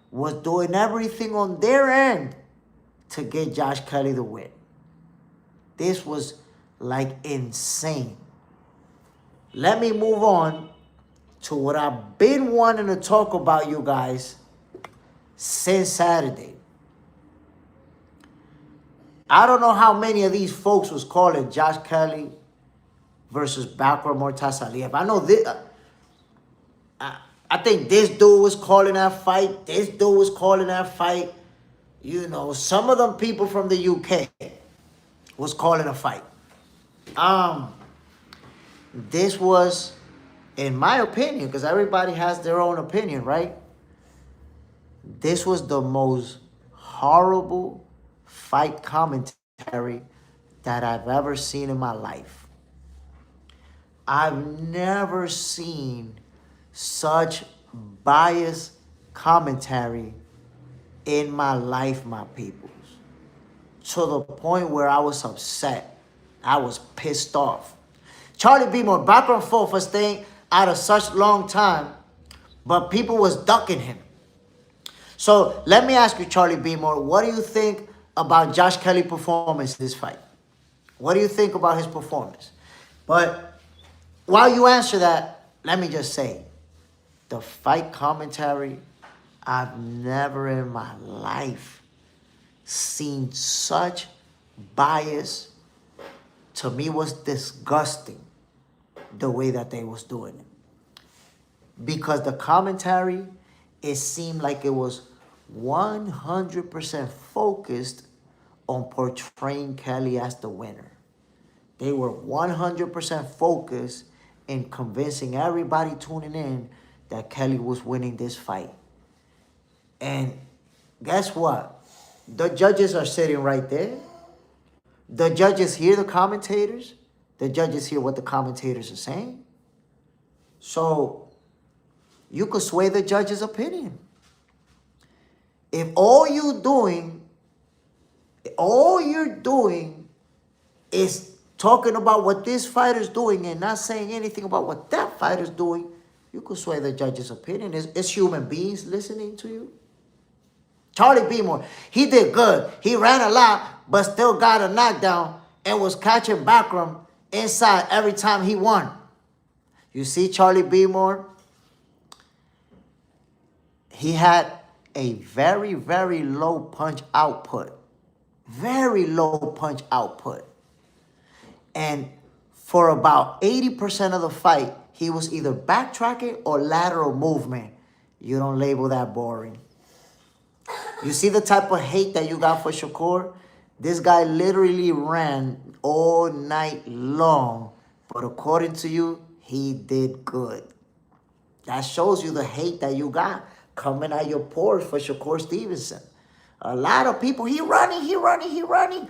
was doing everything on their end to get Josh Kelly the win. This was like insane. Let me move on to what I've been wanting to talk about, you guys, since Saturday. I don't know how many of these folks was calling Josh Kelly versus Bakhram Murtazaliev. I know this. I think this dude was calling that fight. This dude was calling that fight. Some of them people from the UK was calling a fight. This was, in my opinion, because everybody has their own opinion, right? This was the most horrible fight commentary that I've ever seen in my life. I've never seen such biased commentary in my life, my peoples. To the point where I was upset. I was pissed off. Charlie Beemore, Bakhram fought for staying out of such long time, but people was ducking him. So let me ask you, Charlie Beemore, what do you think about Josh Kelly's performance in this fight? What do you think about his performance? But while you answer that, let me just say, the fight commentary, I've never in my life seen such bias. To me, was disgusting the way that they was doing it. Because the commentary, it seemed like it was 100% focused on portraying Kelly as the winner. They were 100% focused in convincing everybody tuning in that Kelly was winning this fight. And guess what? The judges are sitting right there. The judges hear the commentators. The judges hear what the commentators are saying. So you could sway the judge's opinion. If all you're doing is talking about what this fighter's doing and not saying anything about what that fighter's doing, you could sway the judge's opinion. It's human beings listening to you. Charlie Beemore, he did good. He ran a lot, but still got a knockdown and was catching Bakhram inside every time he won. You see, Charlie Beemore, he had a very, very low punch output. Very low punch output. And for about 80% of the fight, he was either backtracking or lateral movement. You don't label that boring. You see the type of hate that you got for Shakur? This guy literally ran all night long. But according to you, he did good. That shows you the hate that you got coming out your pores for Shakur Stevenson. A lot of people, he running.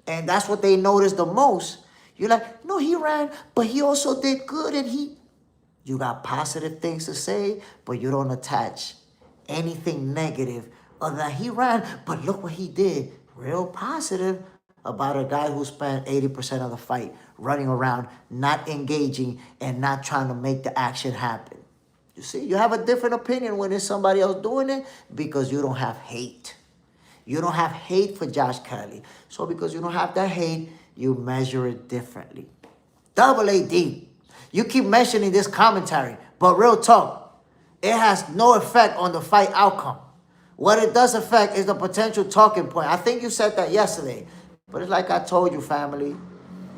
And that's what they notice the most. You're like, no, he ran, but he also did good. And you got positive things to say, but you don't attach anything negative other than he ran, but look what he did. Real positive, about a guy who spent 80% of the fight running around, not engaging, and not trying to make the action happen. You see, you have a different opinion when it's somebody else doing it because you don't have hate. You don't have hate for Josh Kelly. So because you don't have that hate, you measure it differently. Double AD. You keep mentioning this commentary, but real talk, it has no effect on the fight outcome. What it does affect is the potential talking point. I think you said that yesterday. But it's like I told you, family.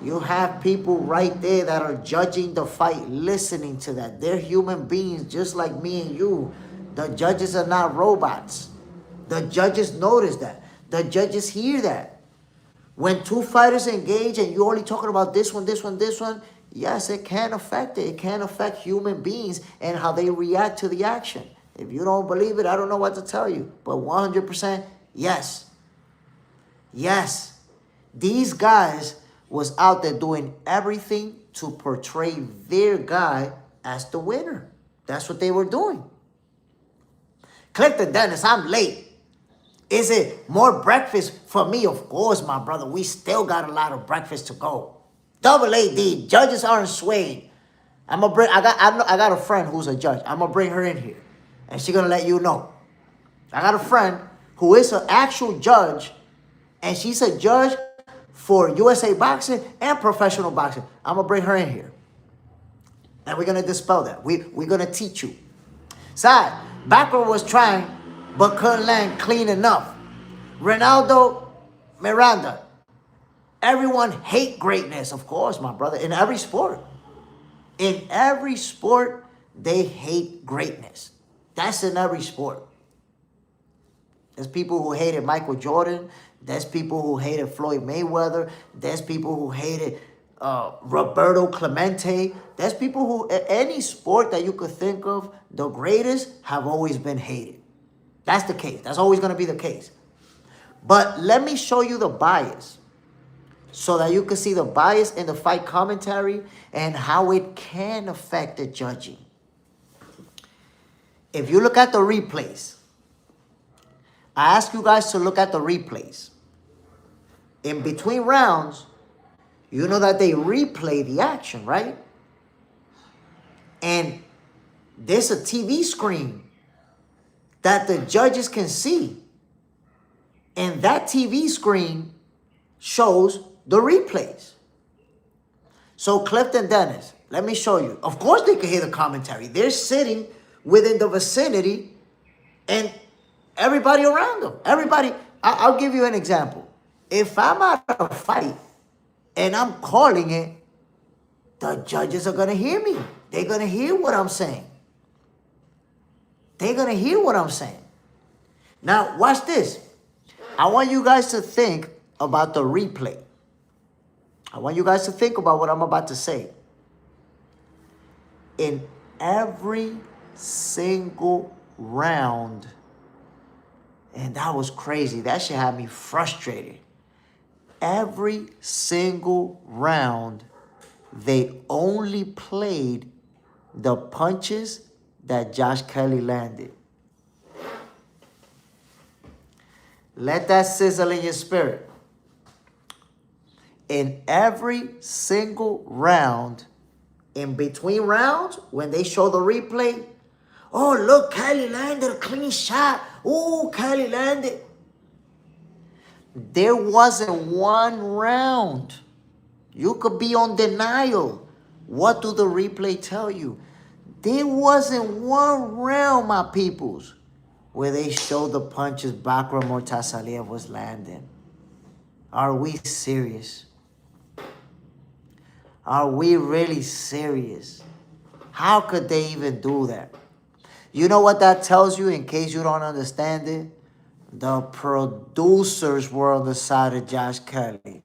You have people right there that are judging the fight, listening to that. They're human beings just like me and you. The judges are not robots. The judges notice that. The judges hear that. When two fighters engage and you're only talking about this one, yes, it can affect it. It can affect human beings and how they react to the action. If you don't believe it, I don't know what to tell you. But 100%, yes. Yes. These guys was out there doing everything to portray their guy as the winner. That's what they were doing. Clifton Dennis, I'm late. Is it more breakfast for me? Of course, my brother. We still got a lot of breakfast to go. Double AD, judges aren't swayed. I got a friend who's a judge. I'm gonna bring her in here, and she's gonna let you know. I got a friend who is an actual judge, and she's a judge for USA boxing and professional boxing. I'm gonna bring her in here, and we're gonna dispel that. We're gonna teach you. Side, Bakhram was trying, but couldn't land clean enough. Ronaldo Miranda. Everyone hate greatness, of course, my brother, in every sport. In every sport, they hate greatness. That's in every sport. There's people who hated Michael Jordan. There's people who hated Floyd Mayweather. There's people who hated Roberto Clemente. There's people who, any sport that you could think of, the greatest have always been hated. That's the case. That's always going to be the case. But let me show you the bias so that you can see the bias in the fight commentary and how it can affect the judging. If you look at the replays, I ask you guys to look at the replays. In between rounds, you know that they replay the action, right? And there's a TV screen that the judges can see. And that TV screen shows the replays. So Clifton Dennis, let me show you. Of course they can hear the commentary. They're sitting within the vicinity and everybody around them. Everybody, I'll give you an example. If I'm at a fight and I'm calling it, the judges are going to hear me. They're going to hear what I'm saying. They're going to hear what I'm saying. Now, watch this. I want you guys to think about the replay. I want you guys to think about what I'm about to say. In every single round, and that was crazy. That shit had me frustrated. Every single round, they only played the punches that Josh Kelly landed. Let that sizzle in your spirit. In every single round, in between rounds, when they show the replay, oh, look, Kelly landed a clean shot. Oh, Kelly landed. There wasn't one round. You could be on denial. What do the replay tell you? There wasn't one round, my peoples, where they showed the punches Bakhram Murtazaliev was landing. Are we serious? Are we really serious? How could they even do that? You know what that tells you, in case you don't understand it? The producers were on the side of Josh Kelly.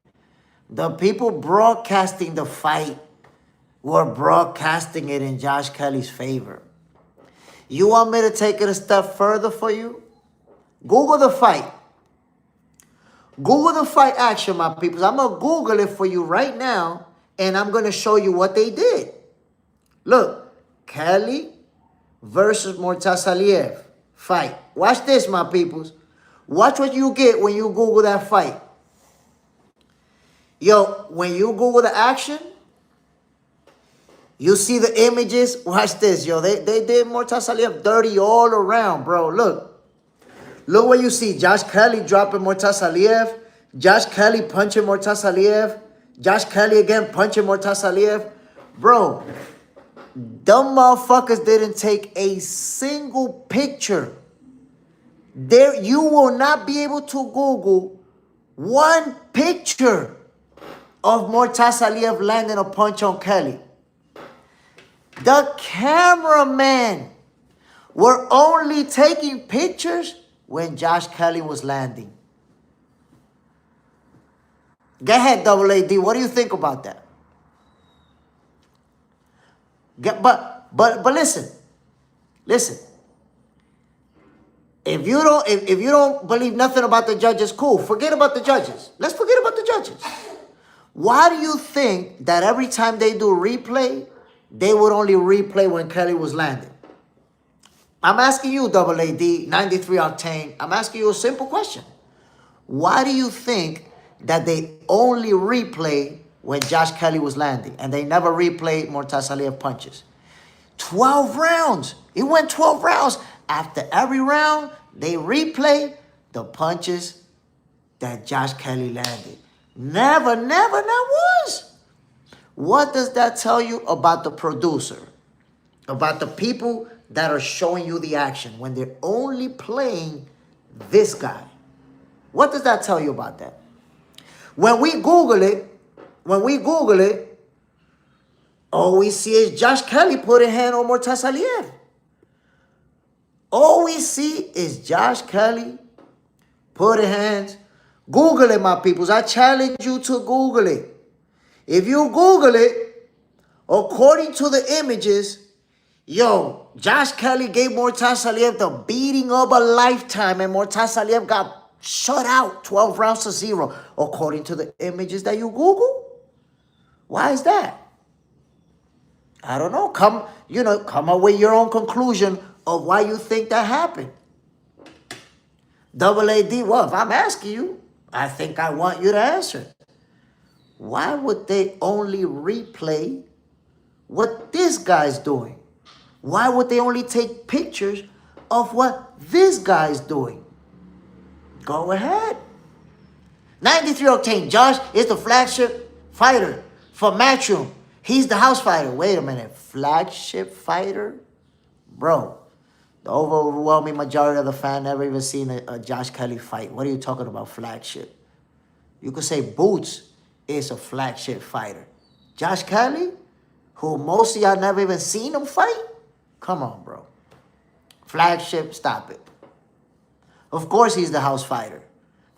The people broadcasting the fight were broadcasting it in Josh Kelly's favor. You want me to take it a step further for you? Google the fight. Google the fight action, my people. I'm going to Google it for you right now, and I'm going to show you what they did. Look, Kelly versus Murtazaliev fight. Watch this, my peoples. Watch what you get when you Google that fight. Yo, when you Google the action, you see the images. Watch this, yo. They did Murtazaliev dirty all around, bro. Look what you see. Josh Kelly dropping Murtazaliev. Josh Kelly punching Murtazaliev. Josh Kelly again punching Murtazaliev. Bro, them motherfuckers didn't take a single picture. There, you will not be able to Google one picture of Murtazaliev landing a punch on Kelly. The cameramen were only taking pictures when Josh Kelly was landing. Go ahead, Double AD. What do you think about that? But listen. If you don't believe nothing about the judges, cool. Forget about the judges. Let's forget about the judges. Why do you think that every time they do replay, they would only replay when Kelly was landing? I'm asking you, Double AD, 93 Octane. I'm asking you a simple question. Why do you think that they only replay when Josh Kelly was landing and they never replayed Murtazaliev punches? 12 rounds. It went 12 rounds. After every round, they replay the punches that Josh Kelly landed. Never once. What does that tell you about the producer? About the people that are showing you the action when they're only playing this guy? What does that tell you about that? When we Google it, all we see is Josh Kelly put a hand on Murtazaliev. All we see is Josh Kelly put a hand. Google it, my peoples. I challenge you to Google it. If you Google it, according to the images, yo, Josh Kelly gave Murtazaliev the beating of a lifetime, and Murtazaliev got shut out 12 rounds to 0, according to the images that you Google. Why is that? I don't know. Come up with your own conclusion of why you think that happened. Double AD, well, if I'm asking you, I think I want you to answer. Why would they only replay what this guy's doing? Why would they only take pictures of what this guy's doing? Go ahead. 93 Octane, Josh is the flagship fighter for Matchroom. He's the house fighter. Wait a minute. Flagship fighter? Bro, the overwhelming majority of the fan never even seen a Josh Kelly fight. What are you talking about, flagship? You could say Boots is a flagship fighter. Josh Kelly, who most of y'all never even seen him fight? Come on, bro. Flagship, stop it. Of course he's the house fighter.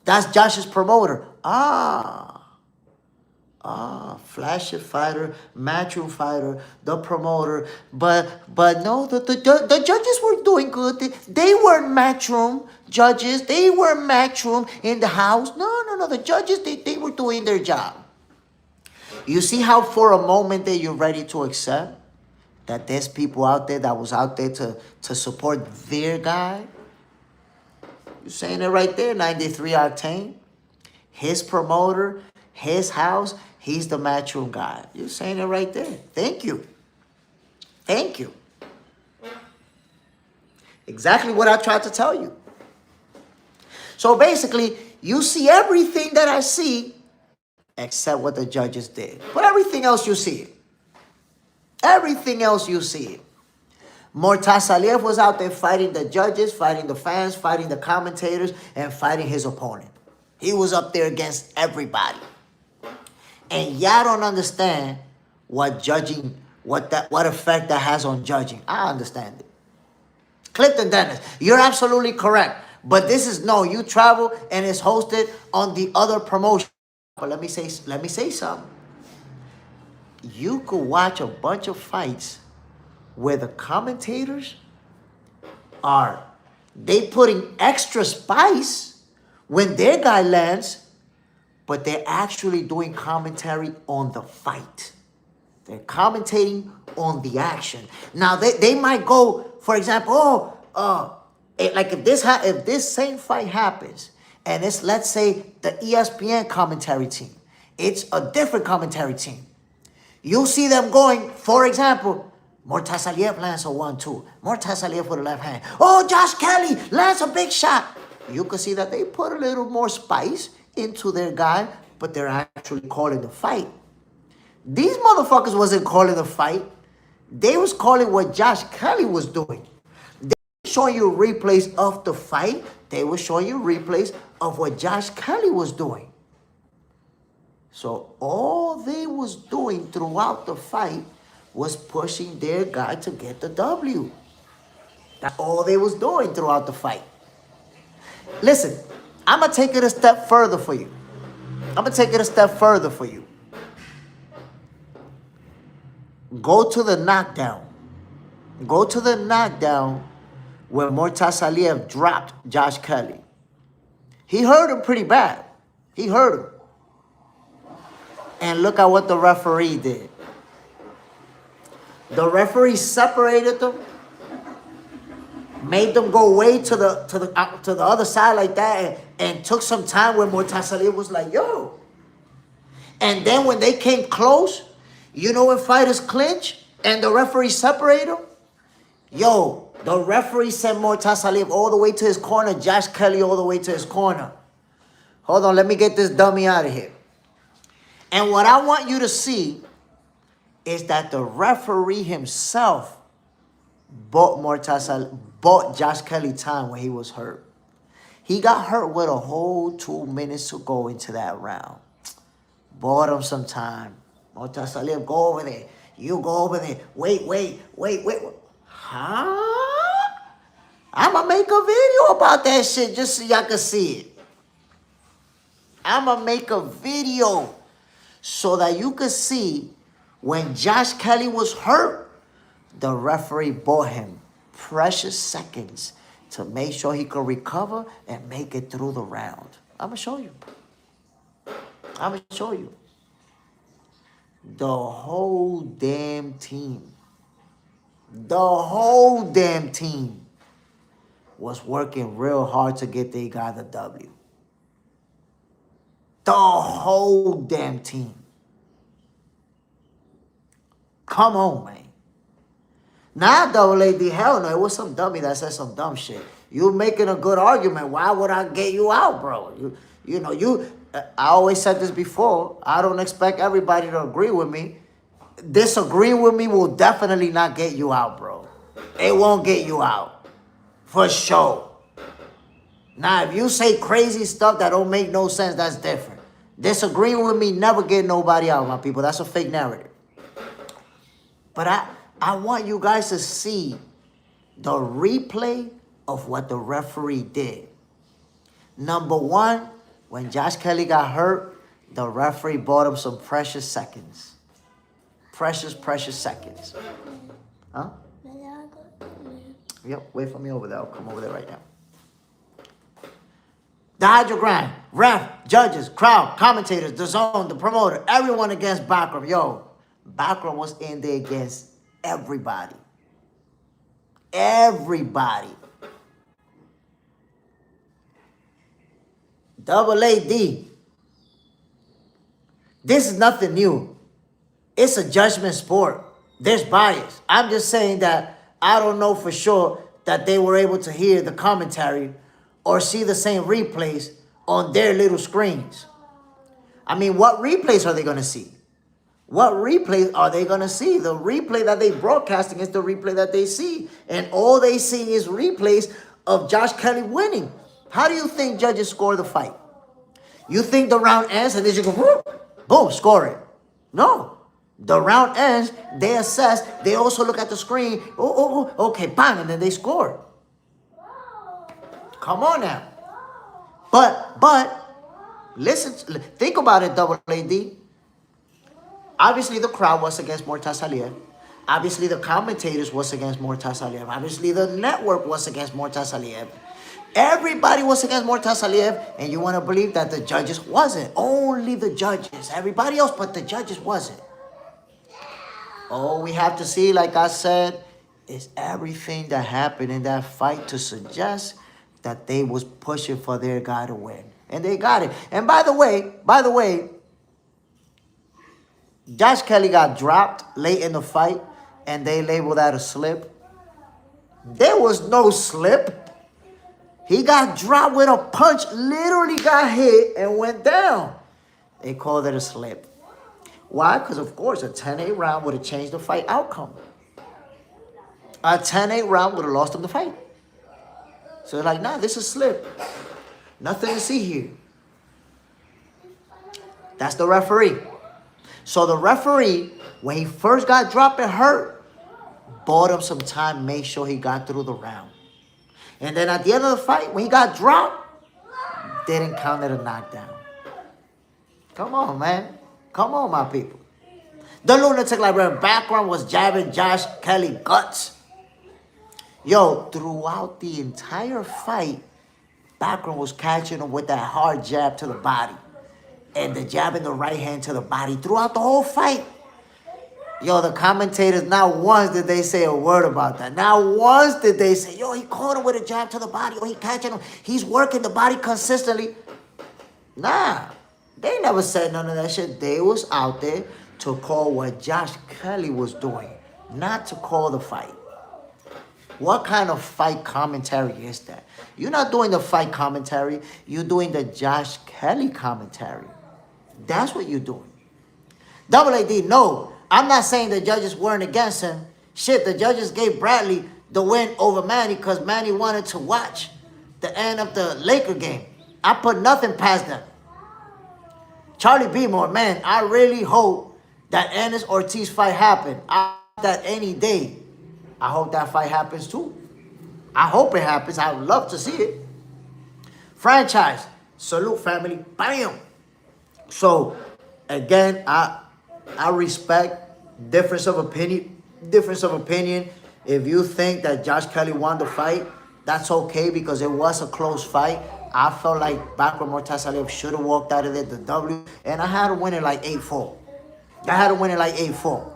That's Josh's promoter. Flagship fighter, Matchroom fighter, the promoter. But no, the judges were doing good. They weren't Matchroom judges. They weren't Matchroom in the house. No. The judges, they were doing their job. You see how for a moment that you're ready to accept that there's people out there that was out there to support their guy? You're saying it right there, 93 Octane. His promoter, his house, he's the Matchroom guy. You're saying it right there. Thank you. Exactly what I tried to tell you. So basically, you see everything that I see except what the judges did. But everything else you see it. Everything else you see it. Murtazaliev was out there fighting the judges, fighting the fans, fighting the commentators, and fighting his opponent. He was up there against everybody. And y'all don't understand what effect that has on judging. I understand it. Clifton Dennis, you're absolutely correct. But this is, you travel and it's hosted on the other promotion. But let me say something. You could watch a bunch of fights where the commentators they putting extra spice when their guy lands, but they're actually doing commentary on the fight. They're commentating on the action. Now, they might go, for example, like if this same fight happens, and it's, let's say, the ESPN commentary team, it's a different commentary team. You see them going, for example, Murtazaliev lands a 1-2. Murtazaliev with a left hand. Oh, Josh Kelly lands a big shot. You can see that they put a little more spice into their guy, but they're actually calling the fight. These motherfuckers wasn't calling the fight. They was calling what Josh Kelly was doing. They were showing you replays of the fight. They were showing you replays of what Josh Kelly was doing. So all they was doing throughout the fight was pushing their guy to get the W. That's all they was doing throughout the fight. Listen, I'm going to take it a step further for you. Go to the knockdown. Go to the knockdown where Murtazaliev dropped Josh Kelly. He hurt him pretty bad. He hurt him. And look at what the referee did. The referee separated them, made them go way to the other side like that, and took some time where Murtazaliev was like, yo. And then when they came close, you know when fighters clinch and the referee separate them? Yo, the referee sent Murtazaliev all the way to his corner, Josh Kelly all the way to his corner. Hold on, let me get this dummy out of here. And what I want you to see is that the referee himself bought Josh Kelly time when he was hurt. He got hurt with a whole 2 minutes to go into that round. Bought him some time. Murtazaliev, go over there. You go over there. Wait. Huh? I'm going to make a video about that shit just so y'all can see it. I'm going to make a video so that you can see when Josh Kelly was hurt, the referee bought him precious seconds to make sure he could recover and make it through the round. I'm going to show you. The whole damn team was working real hard to get their guy the W. The whole damn team. Come on, man. Nah, double AD, hell no. It was some dummy that said some dumb shit. You making a good argument. Why would I get you out, bro? I always said this before. I don't expect everybody to agree with me. Disagreeing with me will definitely not get you out, bro. It won't get you out. For sure. Now, if you say crazy stuff that don't make no sense, that's different. Disagreeing with me never get nobody out, my people. That's a fake narrative. But I want you guys to see the replay of what the referee did. Number one, when Josh Kelly got hurt, the referee bought him some precious seconds. Precious seconds. Huh? Yep, wait for me over there. I'll come over there right now. The Hydro Grind, ref, judges, crowd, commentators, the zone, the promoter, everyone against Bakhram. Yo, Bakhram was in there against everybody. Everybody. Double AD. This is nothing new. It's a judgment sport. There's bias. I'm just saying that I don't know for sure that they were able to hear the commentary or see the same replays on their little screens. I mean, what replays are they going to see? What replay are they going to see? The replay that they broadcasting is the replay that they see. And all they see is replays of Josh Kelly winning. How do you think judges score the fight? You think the round ends and they just go, whoop, boom, score it. No. The round ends, they assess, they also look at the screen. Okay, bang, and then they score. Come on now. But, listen, think about it, Double AD. Obviously, the crowd was against Murtazaliev. Obviously, the commentators was against Murtazaliev. Obviously, the network was against Murtazaliev. Everybody was against Murtazaliev, and you want to believe that the judges wasn't. Only the judges. Everybody else, but the judges wasn't. All we have to see, like I said, is everything that happened in that fight to suggest that they was pushing for their guy to win. And they got it. And by the way, Josh Kelly got dropped late in the fight, and they labeled that a slip. There was no slip. He got dropped with a punch, literally got hit and went down. They called it a slip. Why? Because, of course, a 10-8 round would have changed the fight outcome. A 10-8 round would have lost him the fight. So they're like, nah, this is slip. Nothing to see here. That's the referee. So the referee, when he first got dropped and hurt, bought him some time, made sure he got through the round. And then at the end of the fight, when he got dropped, didn't count it a knockdown. Come on, man. Come on, my people. The lunatic librarian Bakhram was jabbing Josh Kelly guts. Yo, throughout the entire fight, Bakhram was catching him with that hard jab to the body. And the jab in the right hand to the body throughout the whole fight. Yo, the commentators, not once did they say a word about that. Not once did they say, yo, he caught him with a jab to the body. Or he catching him. He's working the body consistently. Nah, they never said none of that shit. They was out there to call what Josh Kelly was doing, not to call the fight. What kind of fight commentary is that? You're not doing the fight commentary. You're doing the Josh Kelly commentary. That's what you're doing. Double AD, no. I'm not saying the judges weren't against him. Shit, the judges gave Bradley the win over Manny because Manny wanted to watch the end of the Laker game. I put nothing past them. Charlie Beemore, man, I really hope that Ennis Ortiz fight happen. I hope that any day. I hope that fight happens too. I hope it happens. I would love to see it. Franchise. Salute, family. Bam. So, again, I respect difference of opinion. Difference of opinion. If you think that Josh Kelly won the fight, that's okay because it was a close fight. I felt like Bakhram Murtazaliev should have walked out of there the W. And I had to win it like 8-4. I had to win it like 8-4.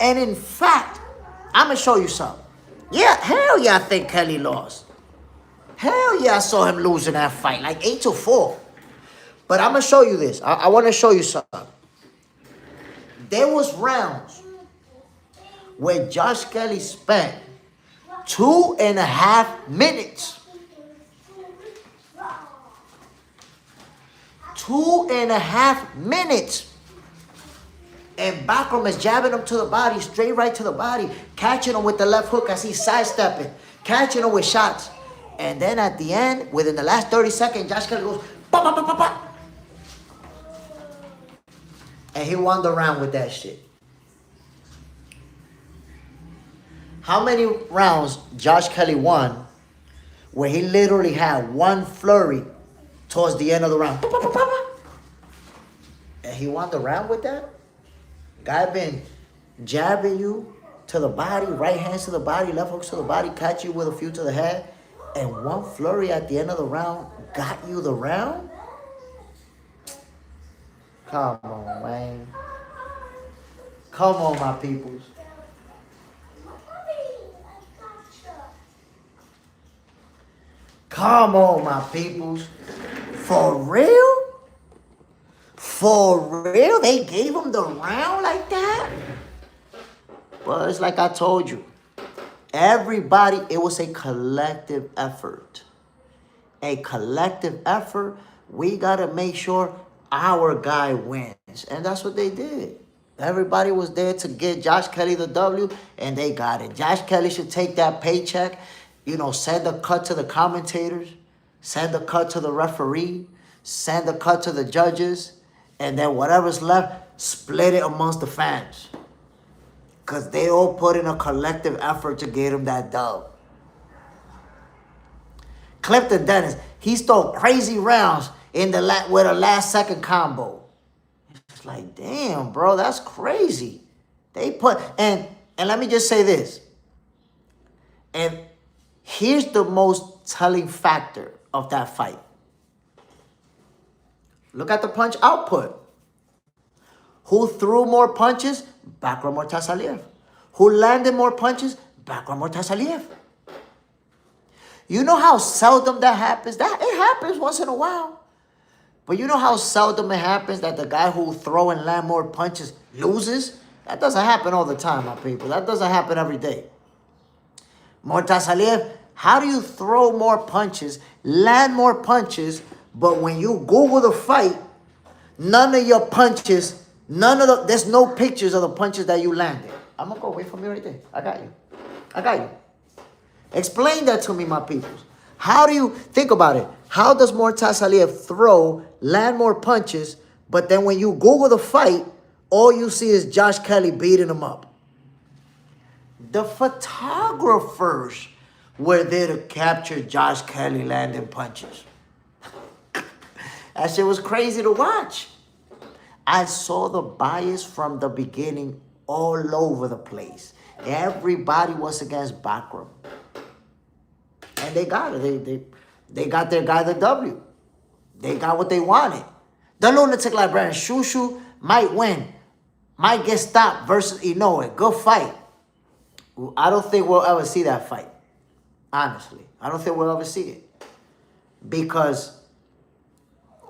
And in fact, I'm going to show you something. Yeah, hell yeah, I think Kelly lost. Hell yeah, I saw him losing that fight, like 8-4. But I'm going to show you this. I want to show you something. There was rounds where Josh Kelly spent 2.5 minutes. 2.5 minutes. And Bakhram is jabbing him to the body, straight right to the body, catching him with the left hook as he's sidestepping, catching him with shots. And then at the end, within the last 30 seconds, Josh Kelly goes, bah, bah, bah, bah, bah. And he won the round with that shit. How many rounds Josh Kelly won where he literally had one flurry towards the end of the round? Bah, bah, bah, bah, bah. And he won the round with that? Guy been jabbing you to the body, right hands to the body, left hooks to the body, catch you with a few to the head, and one flurry at the end of the round got you the round? Come on, man. Come on, my peoples. Come on, my peoples. For real? For real? They gave him the round like that? Well, it's like I told you. Everybody, it was a collective effort. A collective effort. We got to make sure our guy wins. And that's what they did. Everybody was there to get Josh Kelly the W, and they got it. Josh Kelly should take that paycheck, send a cut to the commentators, send a cut to the referee, send a cut to the judges, and then whatever's left, split it amongst the fans. Because they all put in a collective effort to get him that dub. Clifton Dennis, he stole crazy rounds with a last second combo. It's like, damn, bro, that's crazy. They put, and let me just say this. And here's the most telling factor of that fight. Look at the punch output. Who threw more punches? Bakhram Murtazaliev. Who landed more punches? Bakhram Murtazaliev. You know how seldom that happens? It happens once in a while. But you know how seldom it happens that the guy who throw and land more punches loses? That doesn't happen all the time, my people. That doesn't happen every day. Murtazaliev, how do you throw more punches, land more punches, but when you Google the fight, none of your punches, there's no pictures of the punches that you landed. I'm going to go, wait for me right there. I got you. Explain that to me, my peoples. How do you, think about it. How does Murtazaliev land more punches, but then when you Google the fight, all you see is Josh Kelly beating him up? The photographers were there to capture Josh Kelly landing punches. That shit was crazy to watch. I saw the bias from the beginning all over the place. Everybody was against Bakhram. And they got it. They got their guy the W. They got what they wanted. The lunatic librarian Shushu might win. Might get stopped versus Inoue. Good fight. I don't think we'll ever see that fight. Honestly. I don't think we'll ever see it. Because,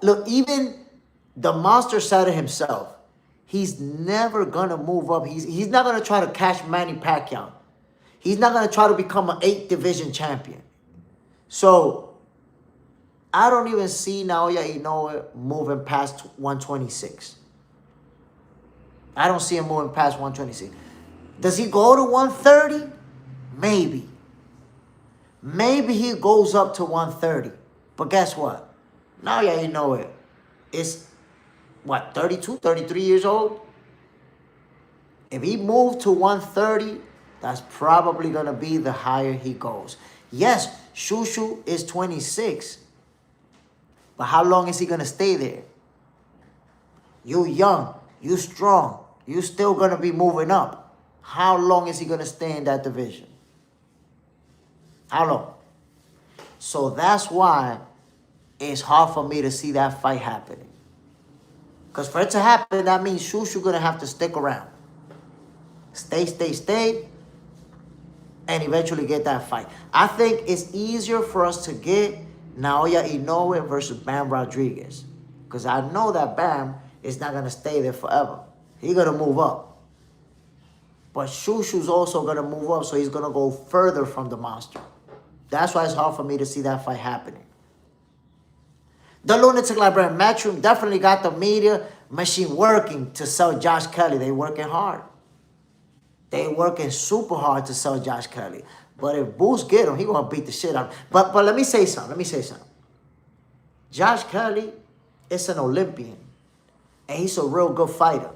look, even the monster said it himself. He's never going to move up. He's not going to try to catch Manny Pacquiao. He's not going to try to become an 8th division champion. So, I don't even see Naoya Inoue moving past 126. I don't see him moving past 126. Does he go to 130? Maybe. Maybe he goes up to 130. But guess what? Naoya Inoue is, what, 32, 33 years old? If he moved to 130, that's probably going to be the higher he goes. Yes, Shushu is 26. But how long is he going to stay there? You young. You strong. You still going to be moving up. How long is he going to stay in that division? How long? So that's why it's hard for me to see that fight happening. Because for it to happen, that means Shushu going to have to stick around. Stay. And eventually get that fight. I think it's easier for us to get Naoya Inoue versus Bam Rodriguez. Because I know that Bam is not going to stay there forever. He's going to move up. But Shushu's also going to move up, so he's going to go further from the monster. That's why it's hard for me to see that fight happening. The lunatic librarian Matchroom definitely got the media machine working to sell Josh Kelly. They working hard. They working super hard to sell Josh Kelly. But if Boost get him, he going to beat the shit out of him. But let me say something. Josh Kelly is an Olympian. And he's a real good fighter.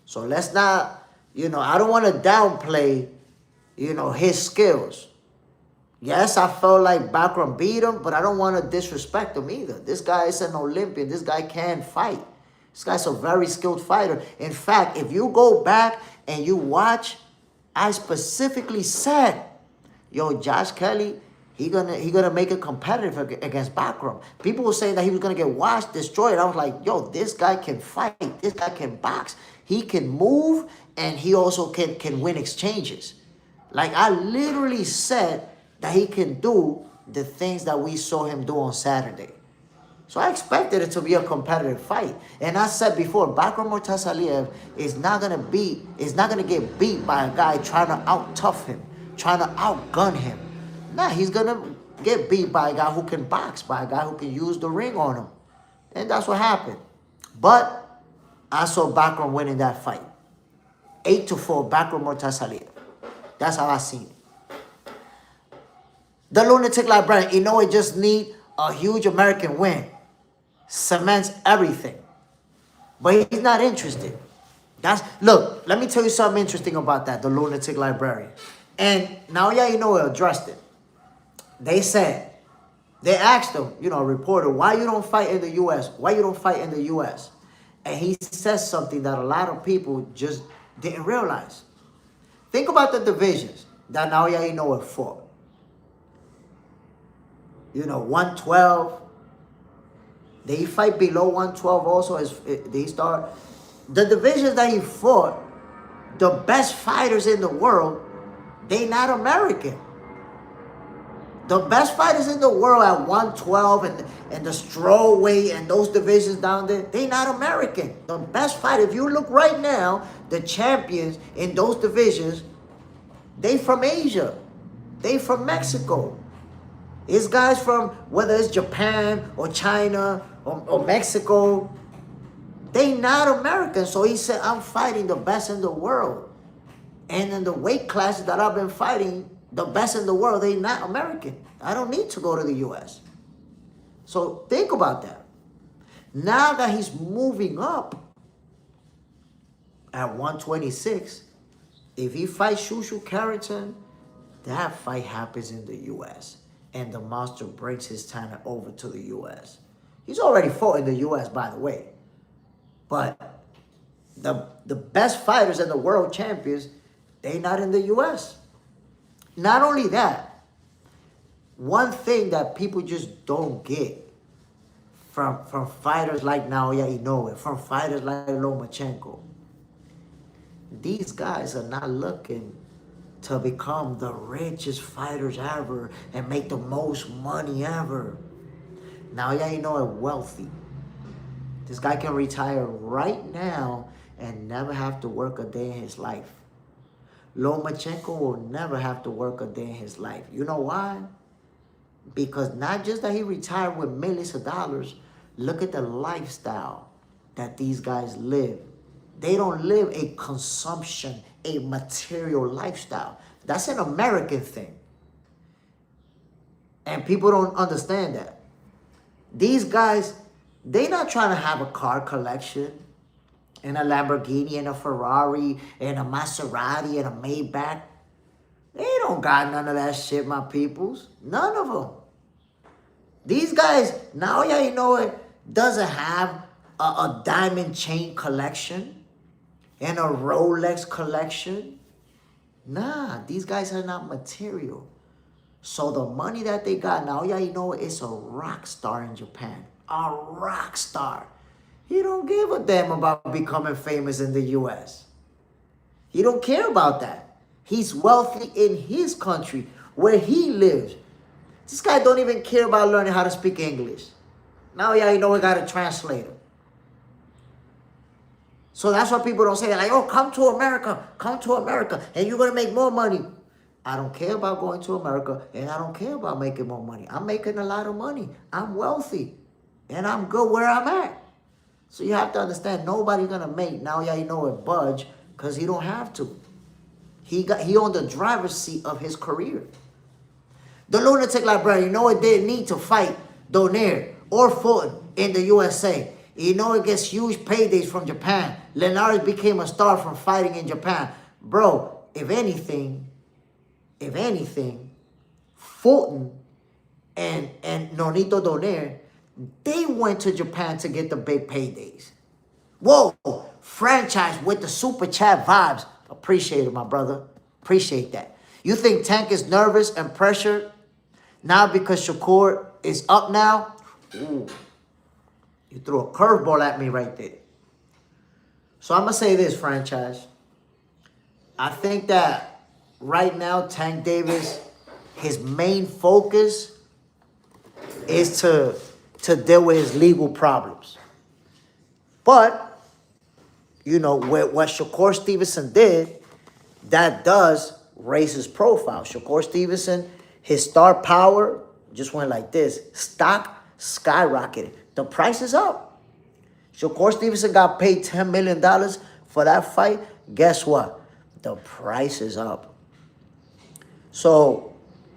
So let's not, I don't want to downplay, his skills. Yes, I felt like Bakhram beat him, but I don't want to disrespect him either. This guy is an Olympian. This guy can fight. This guy's a very skilled fighter. In fact, if you go back and you watch, I specifically said, Josh Kelly, he gonna make it competitive against Bakhram. People were saying that he was gonna get washed, destroyed. I was like, this guy can fight. This guy can box. He can move, and he also can win exchanges. Like, I literally said that he can do the things that we saw him do on Saturday. So I expected it to be a competitive fight. And I said before, Bakhram Murtazaliev is not gonna get beat by a guy trying to out-tough him, trying to outgun him. Nah, he's gonna get beat by a guy who can box, by a guy who can use the ring on him. And that's what happened. But I saw Bakhram winning that fight. 8-4, Bakhram Murtazaliev. That's how I seen it. The lunatic librarian, Inoue just need a huge American win. Cements everything. But he's not interested. Look, let me tell you something interesting about that, the lunatic librarian. And Naoya Inoue addressed it. They asked him, a reporter, why you don't fight in the U.S.? Why you don't fight in the U.S.? And he says something that a lot of people just didn't realize. Think about the divisions that Naoya Inoue fought. 112. Did he fight below 112 also? Did he start? The divisions that he fought, the best fighters in the world, they not American. The best fighters in the world at 112 and the strawweight and those divisions down there, they not American. The best fighter, if you look right now, the champions in those divisions, they from Asia. They from Mexico. It's guys from, whether it's Japan or China or Mexico, they not American. So he said, I'm fighting the best in the world. And in the weight classes that I've been fighting, the best in the world, they not American. I don't need to go to the U.S. So think about that. Now that he's moving up at 126, if he fights Shushu Carrington, that fight happens in the U.S. And the monster brings his talent over to the U.S. He's already fought in the U.S., by the way. But the best fighters and the world champions, they not in the U.S. Not only that, one thing that people just don't get from fighters like Naoya Inoue, from fighters like Lomachenko, these guys are not looking to become the richest fighters ever and make the most money ever. Naoya Inoue wealthy. This guy can retire right now and never have to work a day in his life. Lomachenko will never have to work a day in his life. You know why? Because not just that he retired with millions of dollars, look at the lifestyle that these guys live. They don't live a consumption, a material lifestyle. That's an American thing. And people don't understand that. These guys, they not trying to have a car collection and a Lamborghini and a Ferrari and a Maserati and a Maybach. They don't got none of that shit, my peoples. None of them. These guys, Naoya Inoue doesn't have a diamond chain collection and a Rolex collection. Nah, these guys are not material. So the money that they got, Naoya Inoue is a rock star in Japan. A rock star. He don't give a damn about becoming famous in the U.S. He don't care about that. He's wealthy in his country, where he lives. This guy don't even care about learning how to speak English. Now, yeah, you know we got a translator. So that's why people don't say, like, oh, come to America, and you're going to make more money. I don't care about going to America, and I don't care about making more money. I'm making a lot of money. I'm wealthy, and I'm good where I'm at. So you have to understand, nobody's going to make Naoya Inoue budge because he don't have to. He on the driver's seat of his career. The lunatic librarian, Inoue didn't need to fight Donaire or Fulton in the USA. Inoue gets huge paydays from Japan. Linares became a star from fighting in Japan. Bro, if anything, Fulton and Nonito Donaire, they went to Japan to get the big paydays. Whoa, franchise with the super chat vibes. Appreciate it, my brother. Appreciate that. You think Tank is nervous and pressured now because Shakur is up now? Ooh, you threw a curveball at me right there. So I'm going to say this, franchise. I think that right now, Tank Davis, his main focus is to deal with his legal problems. But, you know, what Shakur Stevenson did, that does raise his profile. Shakur Stevenson, his star power just went like this. Stock skyrocketed. The price is up. Shakur Stevenson got paid $10 million for that fight. Guess what? The price is up. So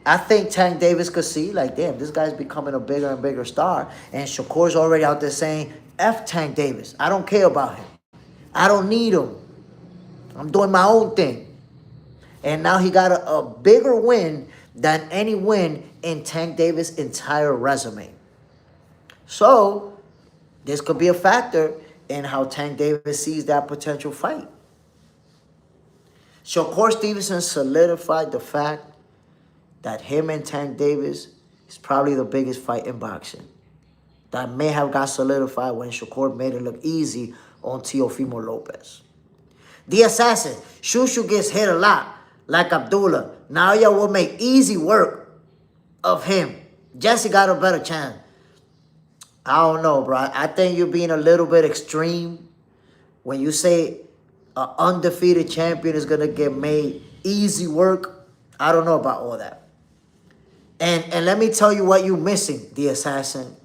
I think Tank Davis could see, like, damn, this guy's becoming a bigger and bigger star. And Shakur's already out there saying, F Tank Davis. I don't care about him. I don't need him. I'm doing my own thing. And now he got a bigger win than any win in Tank Davis' entire resume. So this could be a factor in how Tank Davis sees that potential fight. Shakur Stevenson solidified the fact that him and Tank Davis is probably the biggest fight in boxing. That may have got solidified when Shakur made it look easy on Teofimo Lopez. The assassin, Shushu gets hit a lot, like Abdullah. Naoya will make easy work of him. Jesse got a better chance. I don't know, bro. I think you're being a little bit extreme when you say an undefeated champion is going to get made easy work. I don't know about all that. And let me tell you what you're missing, the assassin.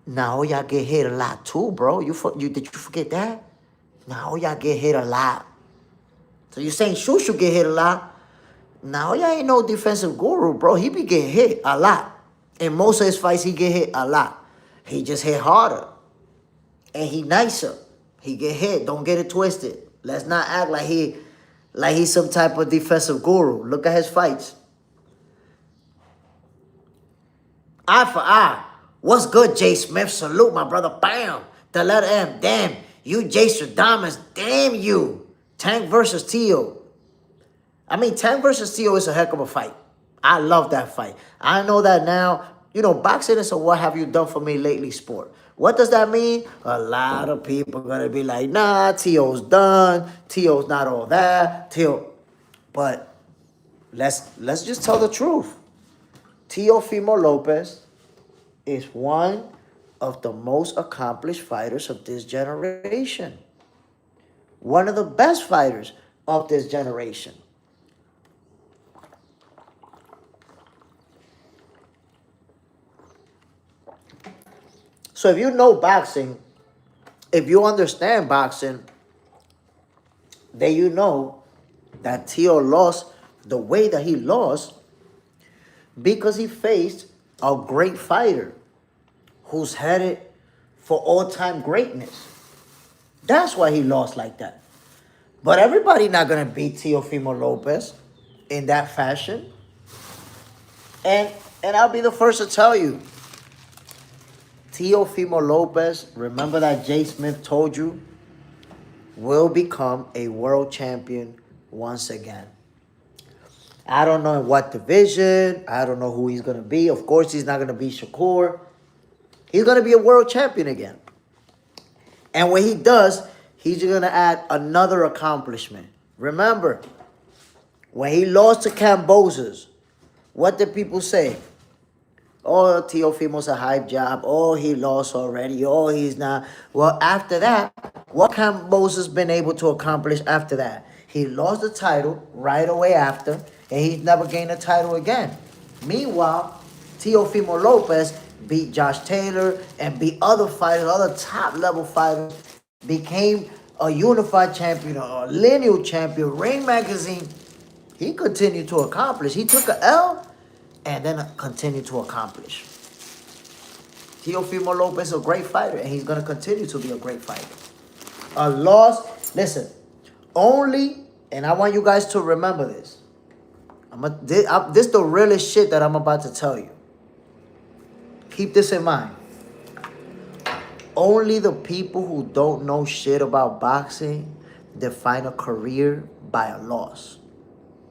Now y'all get hit a lot too, bro. Did you forget that? Now y'all get hit a lot. So you saying Shushu get hit a lot? Now y'all ain't no defensive guru, bro. He be getting hit a lot. In most of his fights, he get hit a lot. He just hit harder. And he nicer. He get hit. Don't get it twisted. Let's not act like he's some type of defensive guru. Look at his fights. Eye for eye. What's good, Jay Smith? Salute, my brother. Bam. The letter M. Damn. You, Jay Stradamus. Damn you. Tank versus Tio. I mean, Tank versus Tio is a heck of a fight. I love that fight. I know that now. You know, boxing is a what have you done for me lately sport. What does that mean? A lot of people are going to be like, nah, Tio's done. Tio's not all that. Tio. But let's just tell the truth. Teofimo Lopez is one of the most accomplished fighters of this generation. One of the best fighters of this generation. So if you know boxing, if you understand boxing, then you know that Tio lost the way that he lost because he faced a great fighter who's headed for all-time greatness. That's why he lost like that. But everybody not going to beat Teofimo Lopez in that fashion. And I'll be the first to tell you, Teofimo Lopez, remember that Jay Smith told you, will become a world champion once again. I don't know in what division. I don't know who he's going to be. Of course, he's not going to be Shakur. He's going to be a world champion again. And when he does, he's going to add another accomplishment. Remember, when he lost to Cambosos, what did people say? Oh, Teofimo's a hype job. Oh, he lost already. Oh, he's not. Well, after that, what Cambosos been able to accomplish after that? He lost the title right away after, and he's never gained a title again. Meanwhile, Teofimo Lopez beat Josh Taylor and beat other fighters, other top-level fighters, became a unified champion, a lineal champion, Ring Magazine. He continued to accomplish. He took an L and then continued to accomplish. Teofimo Lopez is a great fighter, and he's going to continue to be a great fighter. A loss, listen, only, and I want you guys to remember this. This is the realest shit that I'm about to tell you. Keep this in mind. Only the people who don't know shit about boxing define a career by a loss.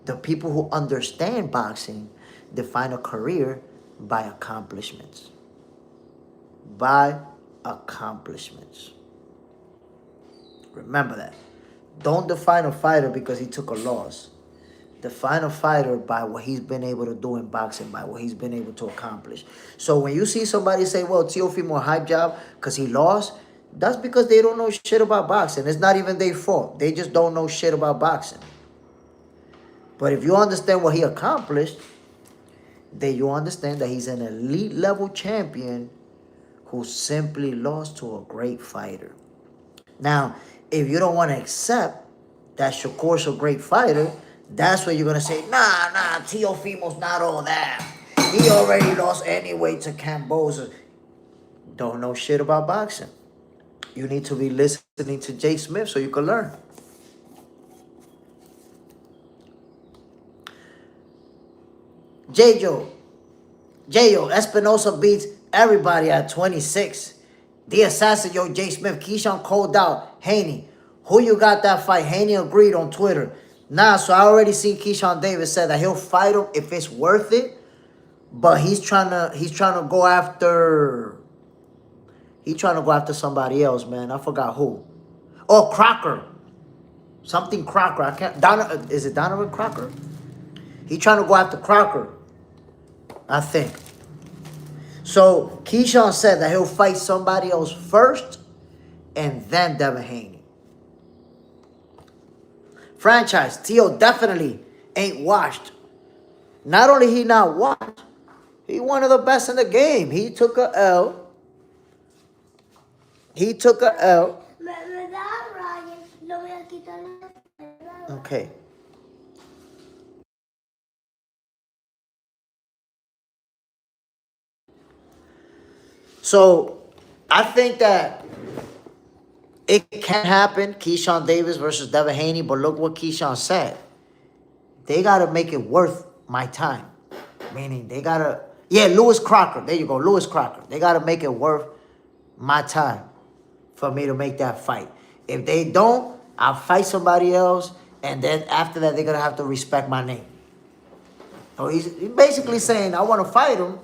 The people who understand boxing define a career by accomplishments. By accomplishments. Remember that. Don't define a fighter because he took a loss. Define a fighter by what he's been able to do in boxing, by what he's been able to accomplish. So when you see somebody say, well, Teofimo a hype job because he lost, that's because they don't know shit about boxing. It's not even their fault. They just don't know shit about boxing. But if you understand what he accomplished, then you understand that he's an elite level champion who simply lost to a great fighter. Now, if you don't want to accept that Shakur's a great fighter, that's where you're going to say, nah, Teofimo's not all that. He already lost anyway to Cambosos. Don't know shit about boxing. You need to be listening to Jay Smith so you can learn. J.O. Espinosa beats everybody at 26. The Assassin, Jay Smith, Keyshawn called out Haney. Who you got that fight? Haney agreed on Twitter. Nah, so I already seen Keyshawn Davis said that he'll fight him if it's worth it. But he's trying to go after somebody else, man. I forgot who. Oh, Crocker. Something Crocker. Is it Donovan Crocker? He's trying to go after Crocker. I think. So Keyshawn said that he'll fight somebody else first and then Devin Haney. Franchise, Tio definitely ain't washed. Not only he not washed, he one of the best in the game. He took a L. He took a L. Okay. So I think that it can happen, Keyshawn Davis versus Devin Haney, but look what Keyshawn said. They got to make it worth my time. Meaning they got to, yeah, Lewis Crocker. There you go, Lewis Crocker. They got to make it worth my time for me to make that fight. If they don't, I'll fight somebody else, and then after that, they're going to have to respect my name. So he's basically saying, I want to fight him,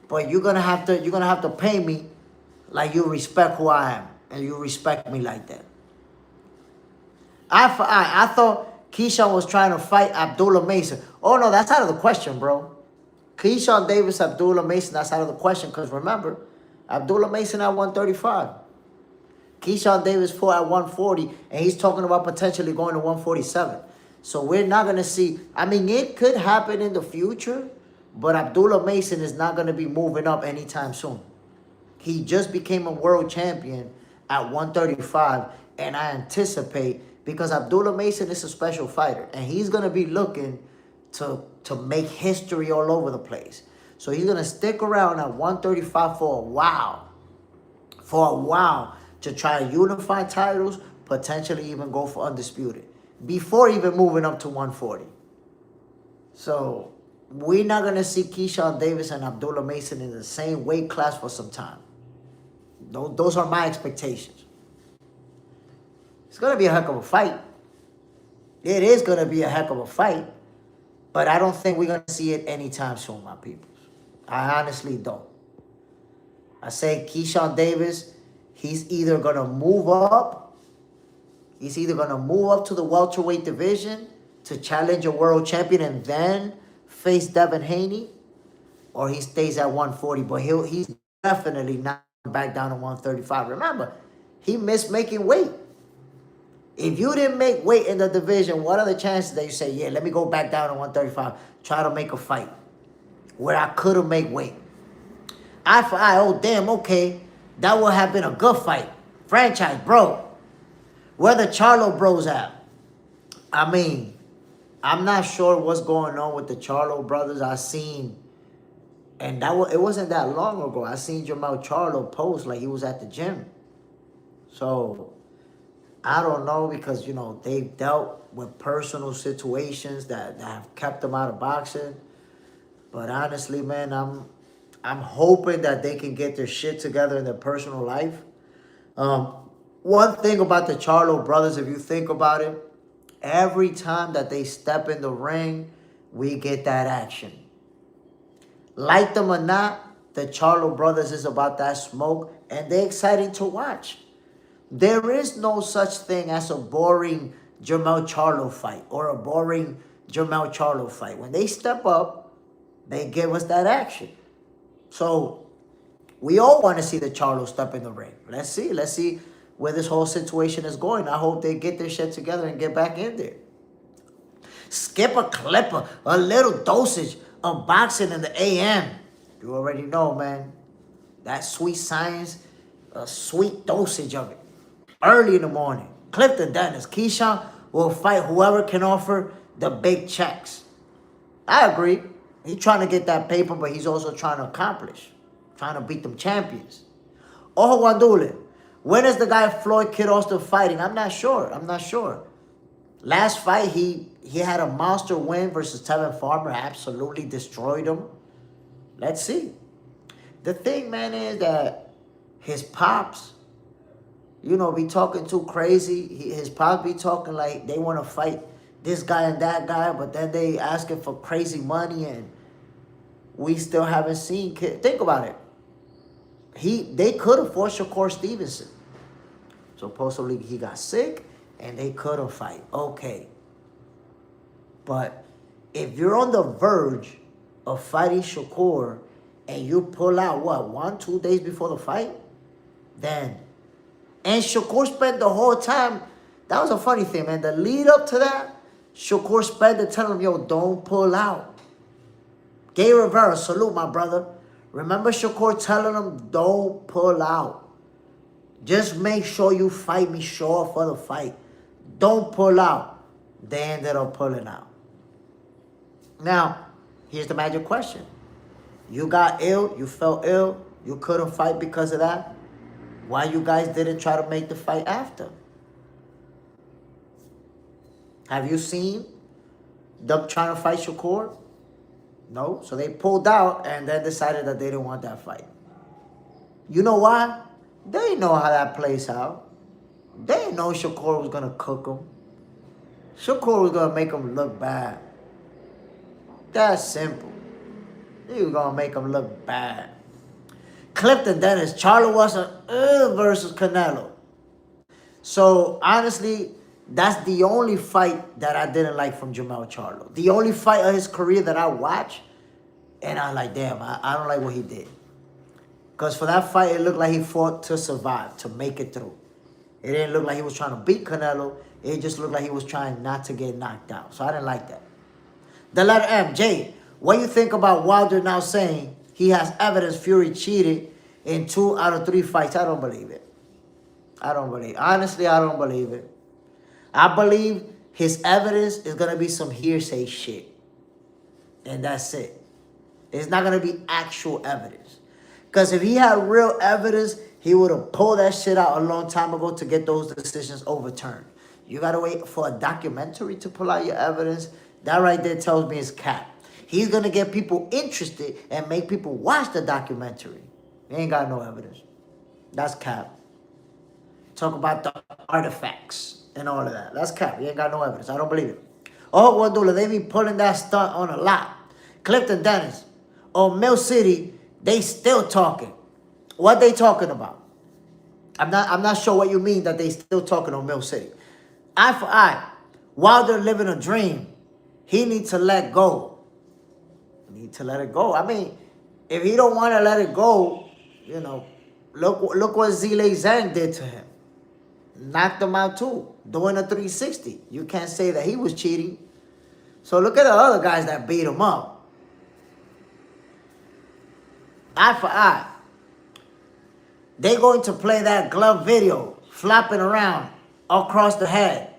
but you're gonna have to pay me like you respect who I am and you respect me like that. I thought Keyshawn was trying to fight Abdullah Mason. Oh no, that's out of the question, bro. Keyshawn Davis, Abdullah Mason, that's out of the question. Because remember, Abdullah Mason at 135. Keyshawn Davis fought at 140, and he's talking about potentially going to 147. So we're not gonna see. I mean, it could happen in the future. But Abdullah Mason is not going to be moving up anytime soon. He just became a world champion at 135. And I anticipate, because Abdullah Mason is a special fighter. And he's going to be looking to make history all over the place. So he's going to stick around at 135 for a while. For a while. To try to unify titles. Potentially even go for undisputed. Before even moving up to 140. So we're not going to see Keyshawn Davis and Abdullah Mason in the same weight class for some time. Those are my expectations. It's going to be a heck of a fight. It is going to be a heck of a fight. But I don't think we're going to see it anytime soon, my people. I honestly don't. I say Keyshawn Davis, he's either going to move up. He's either going to move up to the welterweight division to challenge a world champion and then face Devin Haney, or he stays at 140, but he's definitely not back down to 135. Remember, he missed making weight. If you didn't make weight in the division, what are the chances that you say, yeah, let me go back down to 135, try to make a fight where I could have made weight? Eye for eye, oh damn, okay, that would have been a good fight. Franchise, bro. Where the Charlo bros at? I mean, I'm not sure what's going on with the Charlo brothers. I seen, and it wasn't that long ago, I seen Jamal Charlo post like he was at the gym. So, I don't know, because, you know, they've dealt with personal situations that have kept them out of boxing. But honestly, man, I'm hoping that they can get their shit together in their personal life. One thing about the Charlo brothers, if you think about it, every time that they step in the ring, we get that action. Like them or not, the Charlo brothers is about that smoke, and they're exciting to watch. There is no such thing as a boring Jamal Charlo fight or a boring Jamal Charlo fight. When they step up, they give us that action. So we all want to see the Charlo step in the ring. Let's see where this whole situation is going. I hope they get their shit together and get back in there. Skip a clipper, a little dosage of boxing in the AM. You already know, man. That sweet science, a sweet dosage of it. Early in the morning. Clifton Dennis, Keyshawn will fight whoever can offer the big checks. I agree. He's trying to get that paper, but he's also trying to accomplish. Trying to beat them champions. Ojo Guandule. When is the guy Floyd Kid Austin fighting? I'm not sure. Last fight, he had a monster win versus Tevin Farmer. Absolutely destroyed him. Let's see. The thing, man, is that his pops, you know, be talking too crazy. His pops be talking like they want to fight this guy and that guy, but then they asking for crazy money, and we still haven't seen Kid. Think about it. They could have fought Shakur Stevenson. Supposedly he got sick, and they couldn't fight. Okay. But if you're on the verge of fighting Shakur and you pull out, what, 1-2 days before the fight? Then, and Shakur spent the whole time, that was a funny thing, man. The lead up to that, Shakur spent it telling him, yo, don't pull out. Gay Rivera, salute, my brother. Remember Shakur telling him, don't pull out. Just make sure you fight me, show up for the fight. Don't pull out. They ended up pulling out. Now, here's the magic question. You got ill, you felt ill, you couldn't fight because of that. Why you guys didn't try to make the fight after? Have you seen them trying to fight Shakur? No. So they pulled out and then decided that they didn't want that fight. You know why? They know how that plays out. They know Shakur was going to cook him. Shakur was going to make him look bad. That's simple. He was going to make him look bad. Clifton Dennis, Charlo Wilson versus Canelo. So, honestly, that's the only fight that I didn't like from Jermell Charlo. The only fight of his career that I watched, and I'm like, damn, I don't like what he did. Because for that fight, it looked like he fought to survive, to make it through. It didn't look like he was trying to beat Canelo. It just looked like he was trying not to get knocked out. So I didn't like that. The letter M, Jay, what do you think about Wilder now saying he has evidence Fury cheated in 2 out of 3 fights? I don't believe it. I don't believe it. Honestly, I don't believe it. I believe his evidence is going to be some hearsay shit. And that's it. It's not going to be actual evidence. Because if he had real evidence, he would have pulled that shit out a long time ago to get those decisions overturned. You got to wait for a documentary to pull out your evidence. That right there tells me it's cap. He's going to get people interested and make people watch the documentary. He ain't got no evidence. That's cap. Talk about the artifacts and all of that. That's cap. He ain't got no evidence. I don't believe it. Oh, Wandula, they be pulling that stunt on a lot. Clifton Dennis. On Mill City, they still talking. What they talking about? I'm not sure what you mean that they still talking on Mill City. Eye for eye. Wilder living a dream. He needs to let go. Need to let it go. I mean, if he don't want to let it go, you know, look what Zhilei Zhang did to him. Knocked him out too, doing a 360. You can't say that he was cheating. So look at the other guys that beat him up. Eye for eye. They're going to play that glove video, flopping around across the head.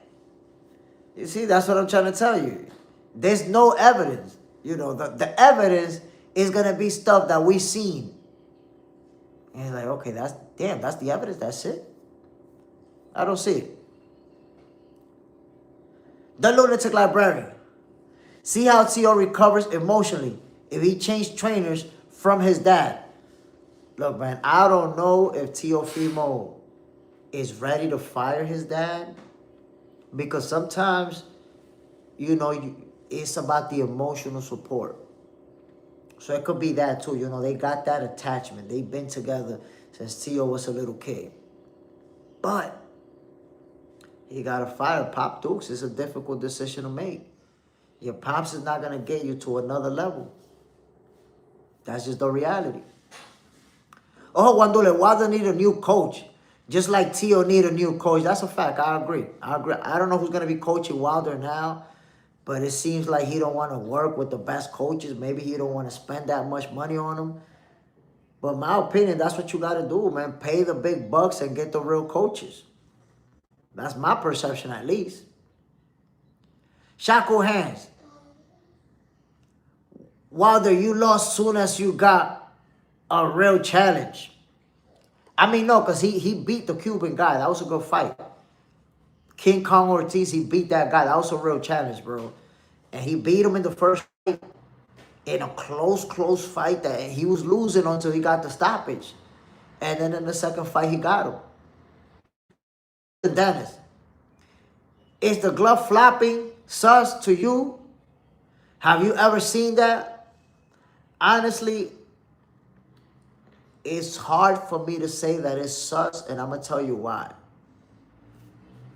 You see, that's what I'm trying to tell you. There's no evidence. You know, the evidence is going to be stuff that we've seen. And it's like, okay, that's the evidence. That's it. I don't see it. The lunatic librarian. See how T.O. recovers emotionally if he changed trainers from his dad. Look, man, I don't know if Teofimo is ready to fire his dad. Because sometimes, you know, it's about the emotional support. So it could be that too. You know, they got that attachment. They've been together since T.O. was a little kid. But he got to fire Pop Dukes. It's a difficult decision to make. Your Pops is not going to get you to another level. That's just the reality. Oh, Wandule, Wilder need a new coach. Just like T.O. need a new coach. That's a fact. I agree. I don't know who's going to be coaching Wilder now. But it seems like he don't want to work with the best coaches. Maybe he don't want to spend that much money on them. But in my opinion, that's what you got to do, man. Pay the big bucks and get the real coaches. That's my perception, at least. Shackle hands. Wilder, you lost soon as you got a real challenge. I mean, no, because he beat the Cuban guy. That was a good fight. King Kong Ortiz, he beat that guy. That was a real challenge, bro. And he beat him in the first fight in a close fight that he was losing until he got the stoppage. And then in the second fight, he got him. Dennis, is the glove flopping sus to you? Have you ever seen that? Honestly, it's hard for me to say that it's sus, and I'm going to tell you why.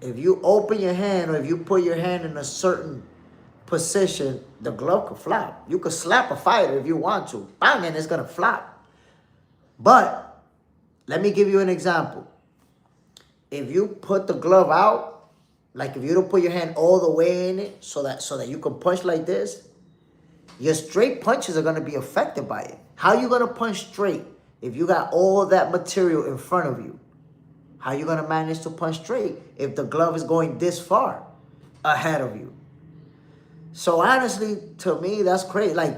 If you open your hand or if you put your hand in a certain position, the glove could flop. You could slap a fighter if you want to. Bang, and it's going to flop. But let me give you an example. If you put the glove out, like if you don't put your hand all the way in it so that you can punch like this, your straight punches are going to be affected by it. How you going to punch straight if you got all that material in front of you? How you going to manage to punch straight if the glove is going this far ahead of you? So honestly, to me, that's crazy. Like,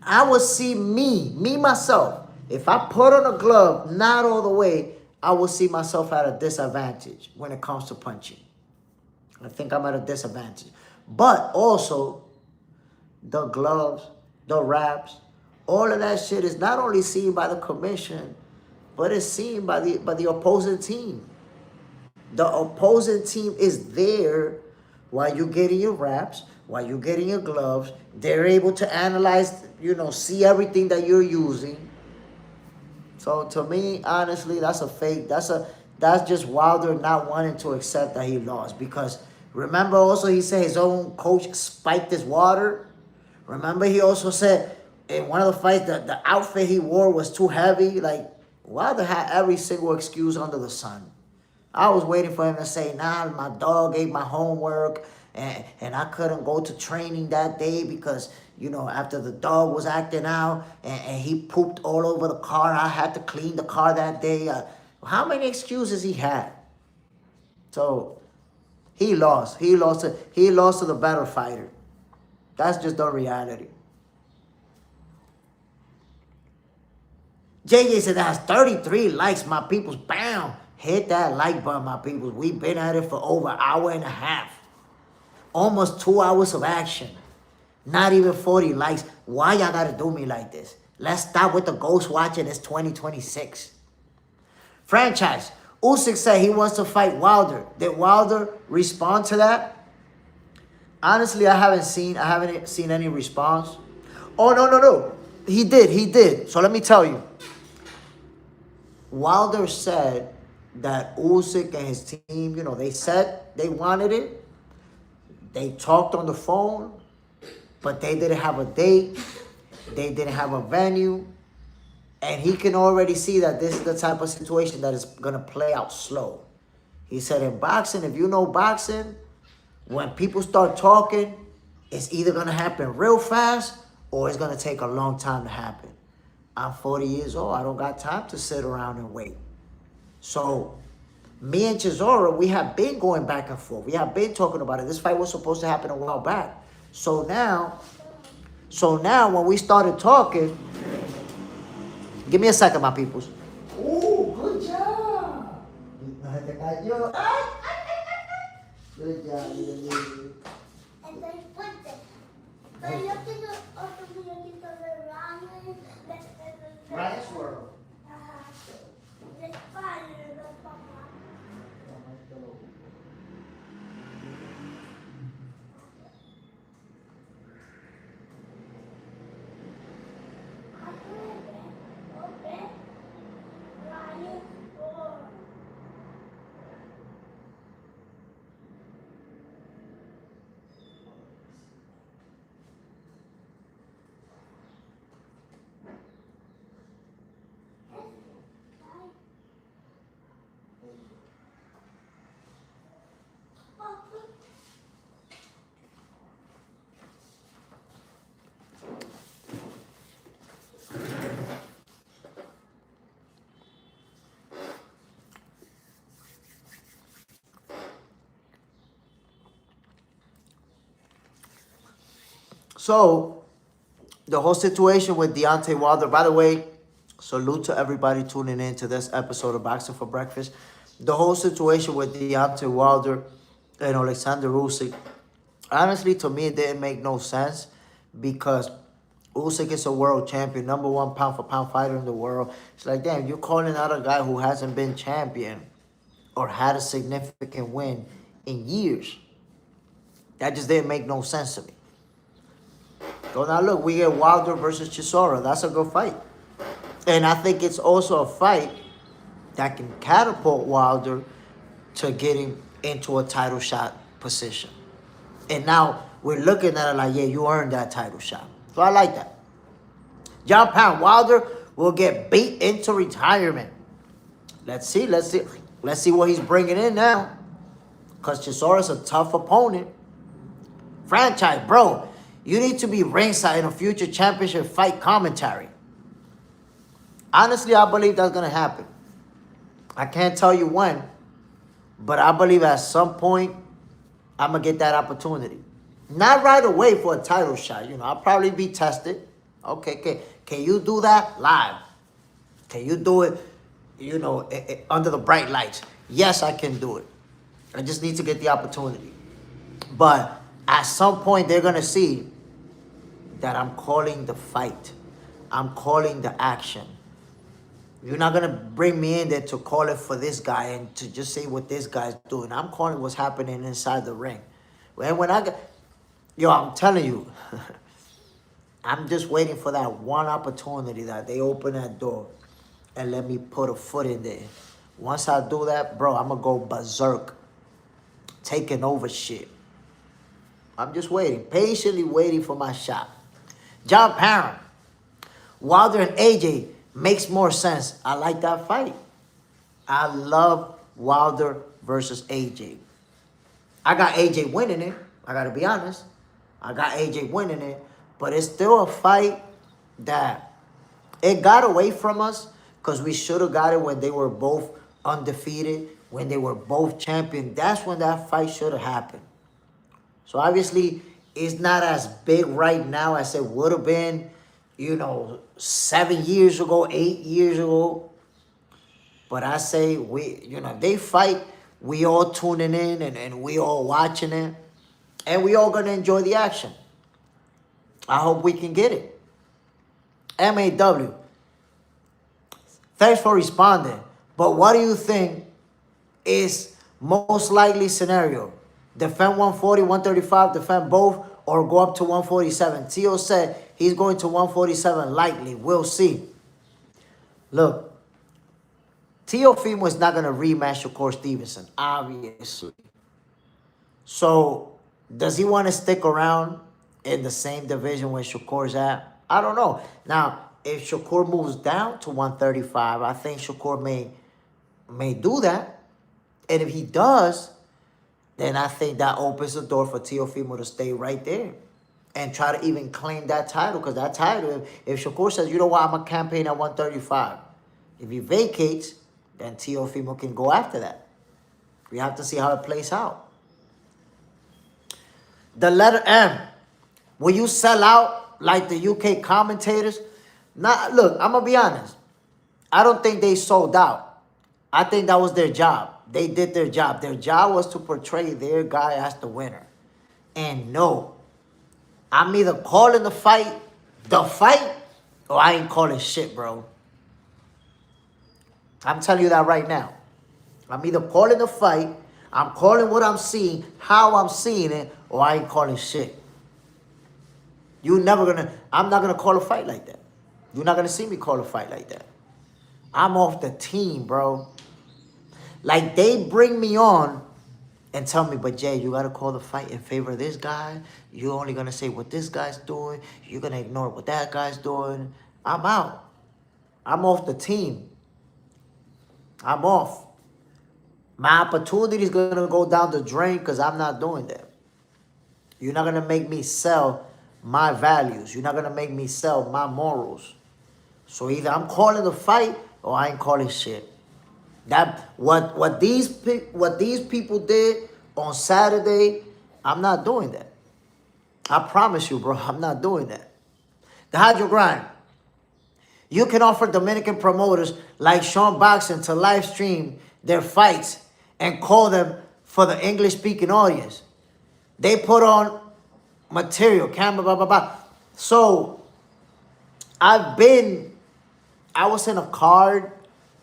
I would see me myself, if I put on a glove not all the way, I will see myself at a disadvantage when it comes to punching. I think I'm at a disadvantage. But also, the gloves, the wraps, all of that shit is not only seen by the commission, but it's seen by the opposing team. The opposing team is there while you're getting your wraps, while you're getting your gloves. They're able to analyze, see everything that you're using. So to me, honestly, that's a fake. That's just Wilder not wanting to accept that he lost. Because remember also he said his own coach spiked his water. Remember he also said in one of the fights that the outfit he wore was too heavy. Like, Wilder had every single excuse under the sun. I was waiting for him to say, nah, my dog ate my homework and I couldn't go to training that day because, after the dog was acting out and he pooped all over the car, I had to clean the car that day. How many excuses he had? So he lost. He lost to the better fighter. That's just the reality. JJ said that's 33 likes, my peoples. Bam! Hit that like button, my peoples. We've been at it for over an hour and a half. Almost 2 hours of action. Not even 40 likes. Why y'all gotta do me like this? Let's stop with the ghost watching. It's 2026. Franchise. Usyk said he wants to fight Wilder. Did Wilder respond to that? Honestly, I haven't seen any response. Oh, no. He did. So let me tell you. Wilder said that Usyk and his team, they said they wanted it. They talked on the phone, but they didn't have a date. They didn't have a venue. And he can already see that this is the type of situation that is going to play out slow. He said in boxing, if you know boxing, when people start talking, it's either going to happen real fast or it's going to take a long time to happen. I'm 40 years old. I don't got time to sit around and wait. So me and Chisora, we have been going back and forth. We have been talking about it. This fight was supposed to happen a while back. So now when we started talking, give me a second, my peoples. Oh, good job. Good job. Ryan's World. So, the whole situation with Deontay Wilder, by the way, salute to everybody tuning in to this episode of Boxing for Breakfast. The whole situation with Deontay Wilder and Alexander Usyk, honestly, to me, it didn't make no sense because Usyk is a world champion, #1 pound-for-pound fighter in the world. It's like, damn, you're calling out a guy who hasn't been champion or had a significant win in years. That just didn't make no sense to me. So now look, we get Wilder versus Chisora. That's a good fight. And I think it's also a fight that can catapult Wilder to getting into a title shot position. And now we're looking at it like, yeah, you earned that title shot. So I like that. John Pound, Wilder will get beat into retirement. Let's see what he's bringing in now. Because Chisora's a tough opponent. Franchise, bro, you need to be ringside in a future championship fight commentary. Honestly, I believe that's going to happen. I can't tell you when, but I believe at some point, I'm going to get that opportunity. Not right away for a title shot. I'll probably be tested. Okay, can you do that live? Can you do it, under the bright lights? Yes, I can do it. I just need to get the opportunity. But at some point, they're going to see that I'm calling the fight. I'm calling the action. You're not going to bring me in there to call it for this guy and to just say what this guy's doing. I'm calling what's happening inside the ring. And when I'm telling you, I'm just waiting for that one opportunity that they open that door and let me put a foot in there. Once I do that, bro, I'm going to go berserk. Taking over shit. I'm just waiting. Patiently waiting for my shot. John Parent. Wilder and AJ makes more sense. I like that fight. I love Wilder versus AJ. I got AJ winning it. I got to be honest. I got AJ winning it. But it's still a fight that it got away from us because we should have got it when they were both undefeated, when they were both champion. That's when that fight should have happened. So obviously, it's not as big right now as it would have been, 7 years ago, 8 years ago. But I say, they fight, we all tuning in and we all watching it. And we all going to enjoy the action. I hope we can get it. MAW. Thanks for responding. But what do you think is most likely scenario? Defend 140, 135, defend both, or go up to 147. Tio said he's going to 147 likely. We'll see. Look, Teofimo is not going to rematch Shakur Stevenson, obviously. So, does he want to stick around in the same division where Shakur's at? I don't know. Now, if Shakur moves down to 135, I think Shakur may do that. And if he does, then I think that opens the door for Teofimo to stay right there and try to even claim that title. Because that title, if Shakur says, you know what, I'm going to campaign at 135. If he vacates, then Teofimo can go after that. We have to see how it plays out. The letter M. Will you sell out like the UK commentators? Look, I'm going to be honest. I don't think they sold out. I think that was their job. They did their job. Their job was to portray their guy as the winner. And no, I'm either calling the fight, or I ain't calling shit, bro. I'm telling you that right now. I'm either calling the fight, I'm calling what I'm seeing, how I'm seeing it, or I ain't calling shit. I'm not going to call a fight like that. You're not going to see me call a fight like that. I'm off the team, bro. Like, they bring me on and tell me, but Jay, you got to call the fight in favor of this guy. You're only going to say what this guy's doing. You're going to ignore what that guy's doing. I'm out. I'm off the team. I'm off. My opportunity is going to go down the drain because I'm not doing that. You're not going to make me sell my values. You're not going to make me sell my morals. So either I'm calling the fight or I ain't calling shit. That what these people did on Saturday, I'm not doing that. I promise you, bro, I'm not doing that. The Hydro Grind. You can offer Dominican promoters like Sean Boxing to live stream their fights and call them for the English-speaking audience. They put on material, camera, blah, blah, blah. So, I was in a card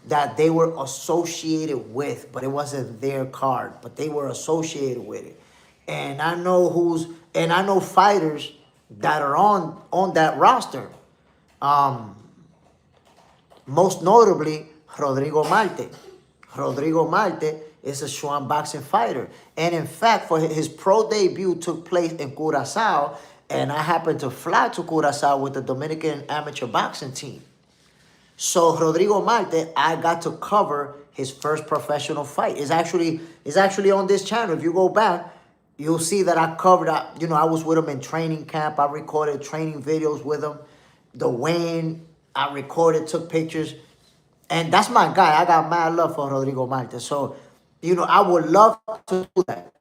that they were associated with, but it wasn't their card, but they were associated with it. And I know fighters that are on that roster. Most notably, Rodrigo Marte. Rodrigo Marte is a Schwan boxing fighter. And in fact, for his pro debut took place in Curacao, and I happened to fly to Curacao with the Dominican amateur boxing team. So Rodrigo Marte, I got to cover his first professional fight. It's actually on this channel. If you go back, you'll see that I covered, I was with him in training camp. I recorded training videos with him. The weigh-in, I recorded, took pictures. And that's my guy. I got mad love for Rodrigo Marte. So, I would love to do that,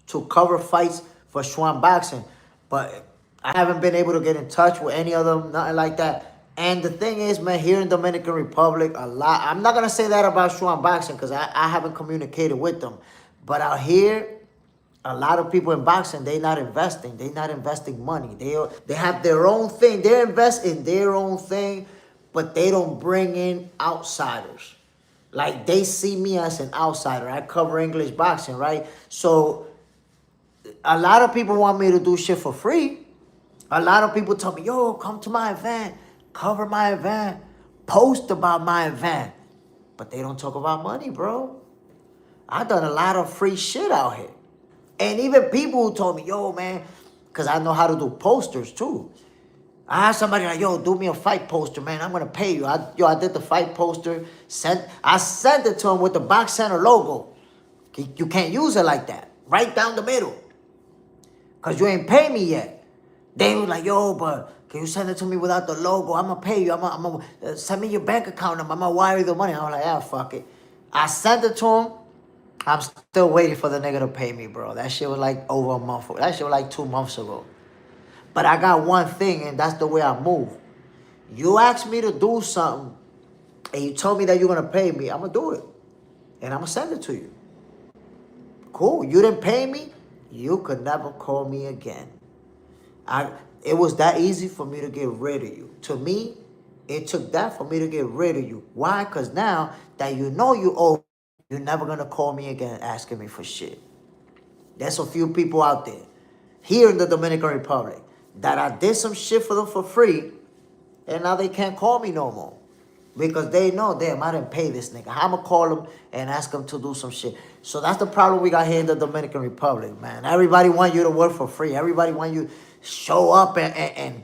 to cover fights for Schwan Boxing. But I haven't been able to get in touch with any of them, nothing like that. And the thing is, man, here in Dominican Republic, I'm not going to say that about Schwan Boxing because I haven't communicated with them. But out here, a lot of people in boxing, they're not investing. They're not investing money. They have their own thing. They invest in their own thing, but they don't bring in outsiders. Like, they see me as an outsider. I cover English boxing, right? So a lot of people want me to do shit for free. A lot of people tell me, yo, come to my event, cover my event, post about my event. But they don't talk about money, bro. I've done a lot of free shit out here. And even people who told me, yo, man, because I know how to do posters too. I had somebody like, yo, do me a fight poster, man. I'm going to pay you. I did the fight poster. I sent it to him with the Box Center logo. You can't use it like that. Right down the middle. Because you ain't paid me yet. They were like, yo, but can you send it to me without the logo? I'm going to pay you. I'm gonna send me your bank account number. I'm going to wire you the money. I was like, yeah, fuck it. I sent it to him. I'm still waiting for the nigga to pay me, bro. That shit was like over a month. That shit was like 2 months ago. But I got one thing, and that's the way I move. You ask me to do something, and you told me that you're going to pay me, I'm going to do it. And I'm going to send it to you. Cool. You didn't pay me, you could never call me again. It was that easy for me to get rid of you. To me, it took that for me to get rid of you. Why? Because now that you know you owe, you're never going to call me again asking me for shit. There's a few people out there here in the Dominican Republic that I did some shit for them for free, and now they can't call me no more. Because they know, damn, I didn't pay this nigga. I'm going to call him and ask him to do some shit. So that's the problem we got here in the Dominican Republic, man. Everybody want you to work for free. Everybody want you to show up and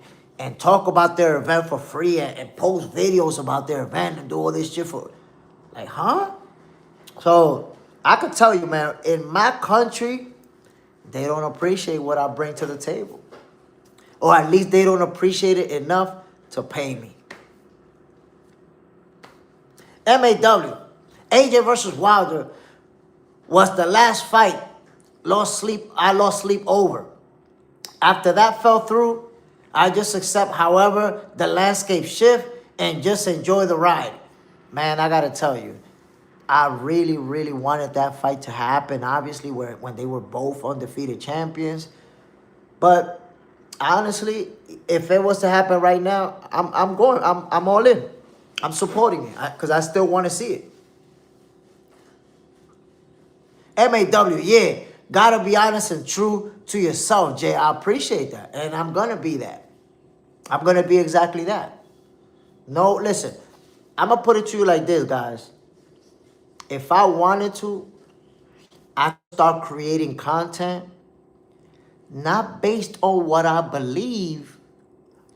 talk about their event for free and post videos about their event and do all this shit for... Like, huh? So I could tell you, man, in my country, they don't appreciate what I bring to the table. Or at least they don't appreciate it enough to pay me. MAW, AJ versus Wilder was the last fight I lost sleep over. After that fell through, I just accept however the landscape shift and just enjoy the ride. Man, I got to tell you, I really, really wanted that fight to happen, obviously, when they were both undefeated champions. But honestly, if it was to happen right now, I'm all in. I'm supporting it because I still want to see it. MAW, yeah, gotta be honest and true to yourself, Jay. I appreciate that, and I'm gonna be that. I'm gonna be exactly that. No, listen, I'm gonna put it to you like this, guys. If I wanted to, I could start creating content, not based on what I believe,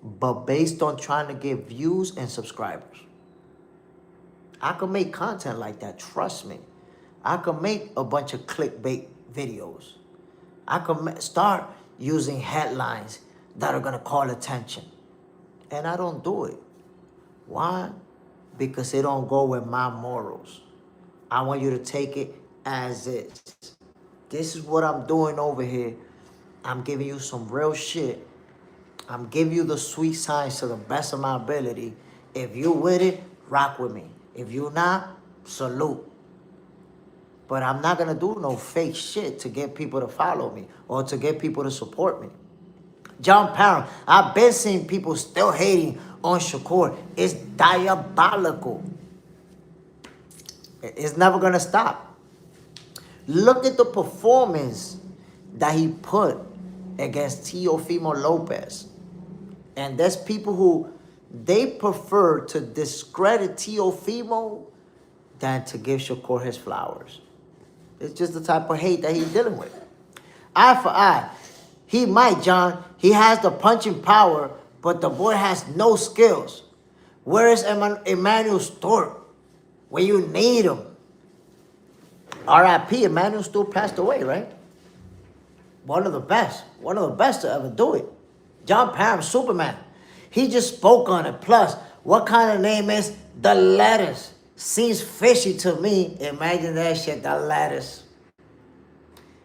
but based on trying to get views and subscribers. I could make content like that, trust me. I could make a bunch of clickbait videos. I could start using headlines that are going to call attention. And I don't do it. Why? Because it don't go with my morals. I want you to take it as is. This is what I'm doing over here. I'm giving you some real shit. I'm giving you the sweet science to the best of my ability. If you with it, rock with me. If you're not, salute. But I'm not going to do no fake shit to get people to follow me or to get people to support me. John Parham, I've been seeing people still hating on Shakur. It's diabolical. It's never going to stop. Look at the performance that he put against Teofimo Lopez. And there's people who, they prefer to discredit Teofimo than to give Shakur his flowers. It's just the type of hate that he's dealing with. Eye for eye. He might, John. He has the punching power, but the boy has no skills. Where is Emmanuel Stewart when you need him? R.I.P. Emmanuel Stewart passed away, right? One of the best to ever do it. John Parham, Superman. He just spoke on it. Plus, what kind of name is The Lettuce? Seems fishy to me. Imagine that shit, The Lettuce.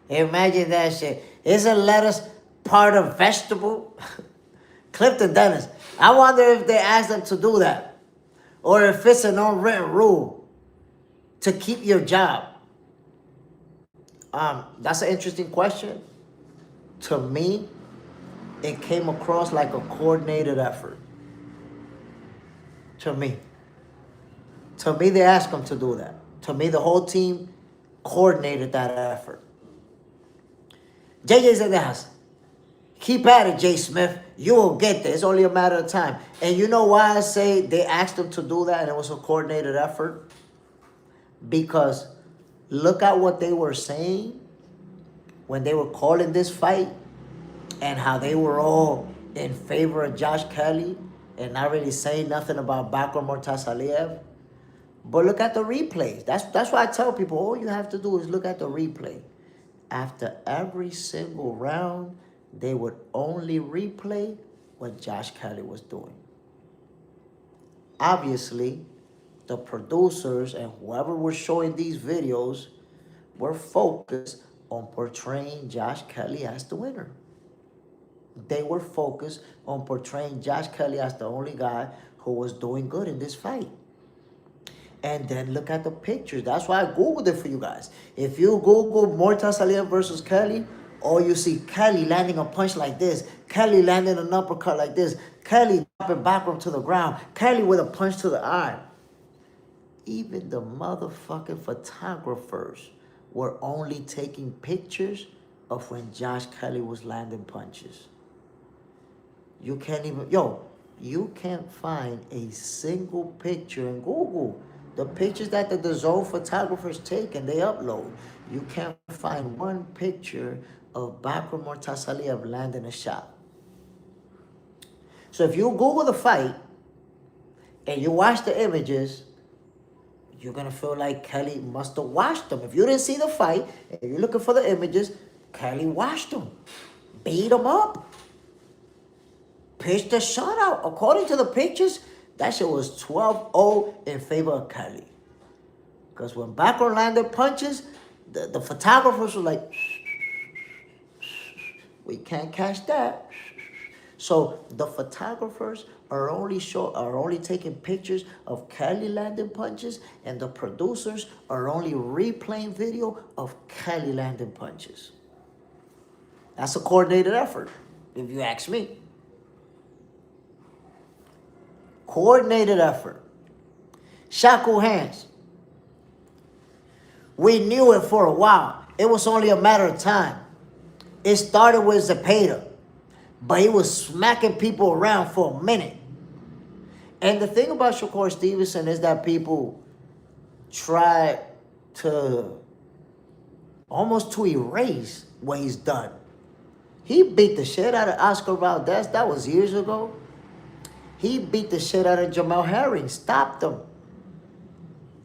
Imagine that shit. Isn't lettuce part of vegetable? Clifton Dennis. I wonder if they asked them to do that. Or if it's an unwritten rule to keep your job. That's an interesting question. To me, it came across like a coordinated effort. To me, they asked him to do that. To me, the whole team coordinated that effort. JJ Zayas, keep at it, Jay Smith. You will get there. It's only a matter of time. And you know why I say they asked him to do that and it was a coordinated effort? Because look at what they were saying when they were calling this fight and how they were all in favor of Josh Kelly and not really saying nothing about Bakhram Murtazaliev. But look at the replays. That's why I tell people, all you have to do is look at the replay. After every single round, they would only replay what Josh Kelly was doing. Obviously, the producers and whoever was showing these videos were focused on portraying Josh Kelly as the winner. They were focused on portraying Josh Kelly as the only guy who was doing good in this fight. And then look at the pictures. That's why I Googled it for you guys. If you Google Murtazaliev versus Kelly, or you see Kelly landing a punch like this, Kelly landing an uppercut like this, Kelly dropping Bakhram to the ground, Kelly with a punch to the eye. Even the motherfucking photographers were only taking pictures of when Josh Kelly was landing punches. You can't even, you can't find a single picture in Google. The pictures that the DAZN photographers take and they upload, you can't find one picture of Bakhram Murtazaliev landing a shot. So if you Google the fight and you watch the images, you're going to feel like Kelly must have watched them. If you didn't see the fight and you're looking for the images, Kelly watched them, beat him up, pitched a shutout. According to the pictures, that shit was 12-0 in favor of Kelly. Because when Bakhram landed punches, the photographers were like, we can't catch that. So the photographers are only taking pictures of Kelly landing punches, and the producers are only replaying video of Kelly landing punches. That's a coordinated effort, if you ask me. Coordinated effort. Shackle hands. We knew it for a while. It was only a matter of time. It started with Zepeda, but he was smacking people around for a minute. And the thing about Shakur Stevenson is that people try to almost to erase what he's done. He beat the shit out of Oscar Valdez. That was years ago. He beat the shit out of Jamel Herring, stopped him.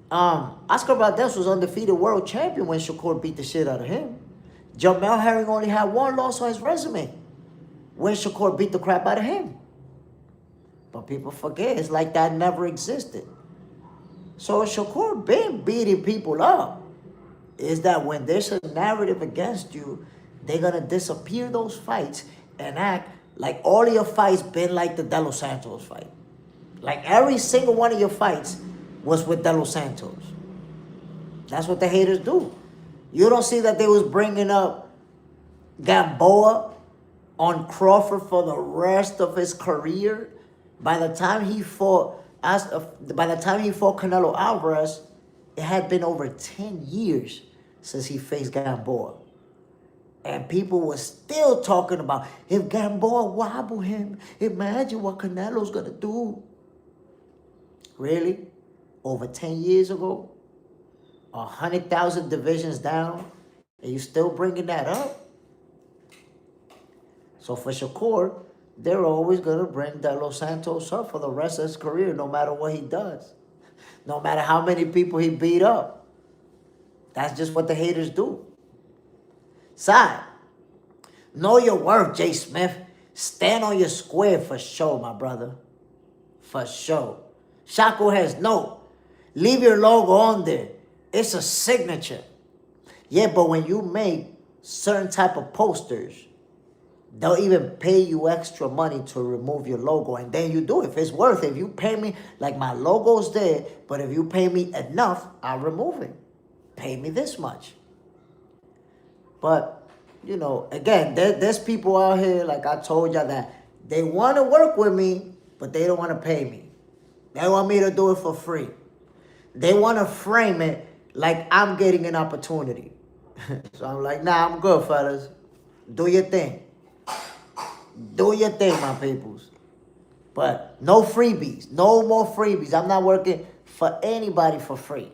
Oscar Valdez was undefeated world champion when Shakur beat the shit out of him. Jamel Herring only had one loss on his resume when Shakur beat the crap out of him. But people forget, it's like that never existed. So Shakur been beating people up. Is that when there's a narrative against you, they're going to disappear those fights and act like all of your fights been like the De Los Santos fight. Like every single one of your fights was with De Los Santos. That's what the haters do. You don't see that they was bringing up Gamboa on Crawford for the rest of his career. By the time he fought Canelo Alvarez, it had been over 10 years since he faced Gamboa. And people were still talking about, if Gamboa wobble him, imagine what Canelo's going to do. Really? Over 10 years ago? 100,000 divisions down, and you still bringing that up? So for Shakur, they're always going to bring De Los Santos up for the rest of his career, no matter what he does. No matter how many people he beat up. That's just what the haters do. Side, know your worth, Jay Smith. Stand on your square for sure, my brother. For sure. Shakur has no. Leave your logo on there. It's a signature. Yeah, but when you make certain type of posters, they'll even pay you extra money to remove your logo. And then you do it. If it's worth it. If you pay me, like my logo's there, but if you pay me enough, I'll remove it. Pay me this much. But, you know, again, there's people out here, like I told y'all, that they want to work with me, but they don't want to pay me. They want me to do it for free. They want to frame it like I'm getting an opportunity. So I'm like, nah, I'm good, fellas. Do your thing. Do your thing, my peoples. But no freebies. No more freebies. I'm not working for anybody for free.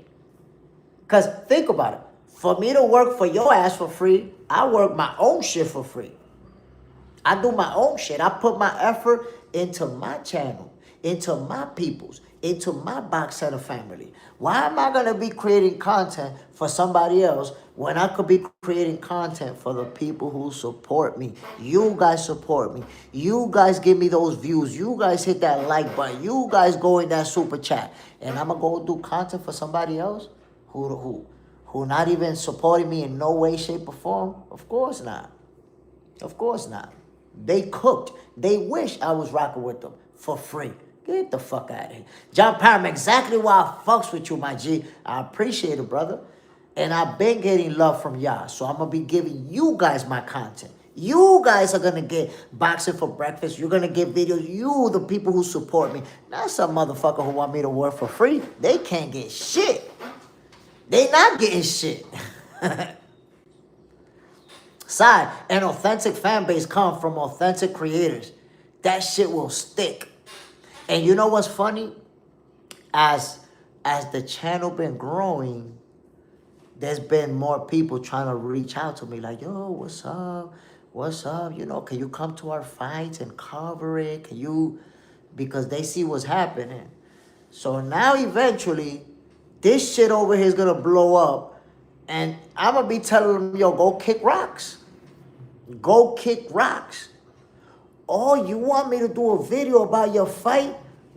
Because think about it. For me to work for your ass for free, I work my own shit for free. I do my own shit. I put my effort into my channel, into my peoples, into my Box Center family. Why am I going to be creating content for somebody else when I could be creating content for the people who support me? You guys support me. You guys give me those views. You guys hit that like button. You guys go in that super chat. And I'm going to go do content for somebody else who not even supporting me in no way, shape, or form? Of course not. Of course not. They cooked. They wish I was rocking with them for free. Get the fuck out of here. John Parham, exactly why I fucks with you, my G. I appreciate it, brother. And I've been getting love from y'all. So I'm going to be giving you guys my content. You guys are going to get boxing for breakfast. You're going to get videos. You, the people who support me. Not some motherfucker who want me to work for free. They can't get shit. They not getting shit. Side, an authentic fan base come from authentic creators. That shit will stick. And you know what's funny? As the channel been growing, there's been more people trying to reach out to me like, yo, what's up? What's up? You know, can you come to our fights and cover it? Can you? Because they see what's happening. So now eventually, this shit over here is going to blow up. And I'm going to be telling them, yo, go kick rocks. Go kick rocks. Oh, you want me to do a video about your fight?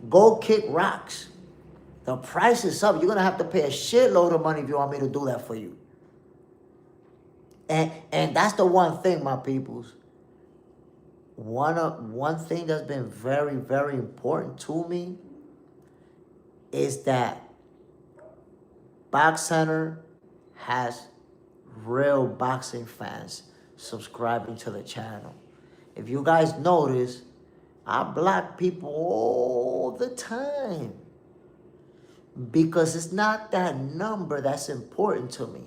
Go kick rocks. The price is up. You're going to have to pay a shitload of money if you want me to do that for you. And that's the one thing, my peoples. One thing that's been very, very important to me is that Box Center has real boxing fans subscribing to the channel. If you guys notice, I block people all the time because it's not that number that's important to me.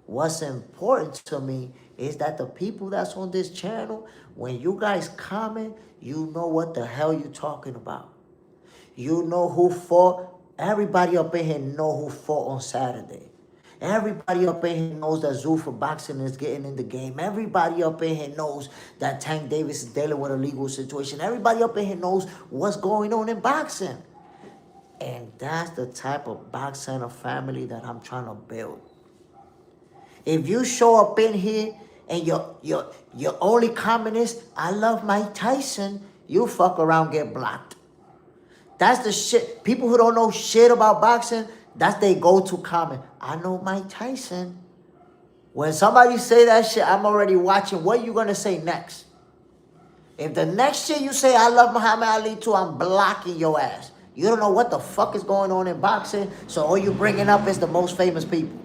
What's important to me is that the people that's on this channel, when you guys comment, you know what the hell you talking about. You know who fought. Everybody up in here know who fought on Saturday. Everybody up in here knows that Zuffa Boxing is getting in the game. Everybody up in here knows that Tank Davis is dealing with a legal situation. Everybody up in here knows what's going on in boxing. And that's the type of Box Center family that I'm trying to build. If you show up in here and your only comment is, I love Mike Tyson, you fuck around, get blocked. That's the shit. People who don't know shit about boxing, that's their go-to comment. I know Mike Tyson. When somebody say that shit, I'm already watching. What are you going to say next? If the next shit you say, I love Muhammad Ali too, I'm blocking your ass. You don't know what the fuck is going on in boxing, so all you bringing up is the most famous people.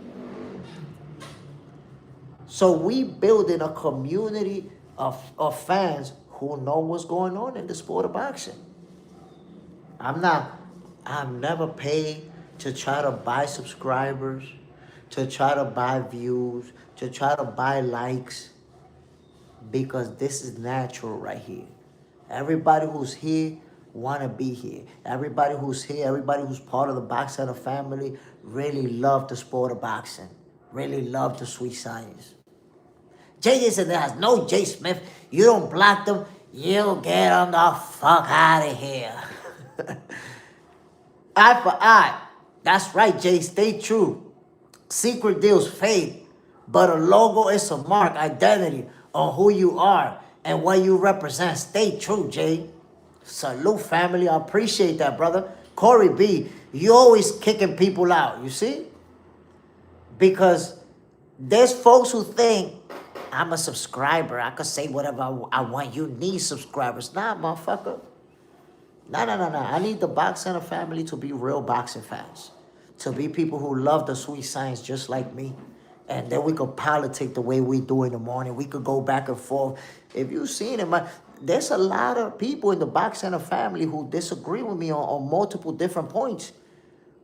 So we building a community of fans who know what's going on in the sport of boxing. I'm never paid to try to buy subscribers, to try to buy views, to try to buy likes, because this is natural right here. Everybody who's here want to be here. Everybody who's here, everybody who's part of the Box Center family, really love the sport of boxing. Really love the sweet science. JJ said there has no J. Smith. You don't block them, you get them the fuck out of here. Eye for eye. That's right, Jay. Stay true. Secret deals fade, but a logo is a mark, identity on who you are and what you represent. Stay true, Jay. Salute, family. I appreciate that, brother. Corey B, you always kicking people out, you see? Because there's folks who think, I'm a subscriber. I could say whatever I want. You need subscribers. Nah, motherfucker. Nah. I need the Box Center family to be real boxing fans. To be people who love the sweet science just like me. And then we could politic the way we do in the morning. We could go back and forth. If you've seen it, there's a lot of people in the Box Center family who disagree with me on multiple different points.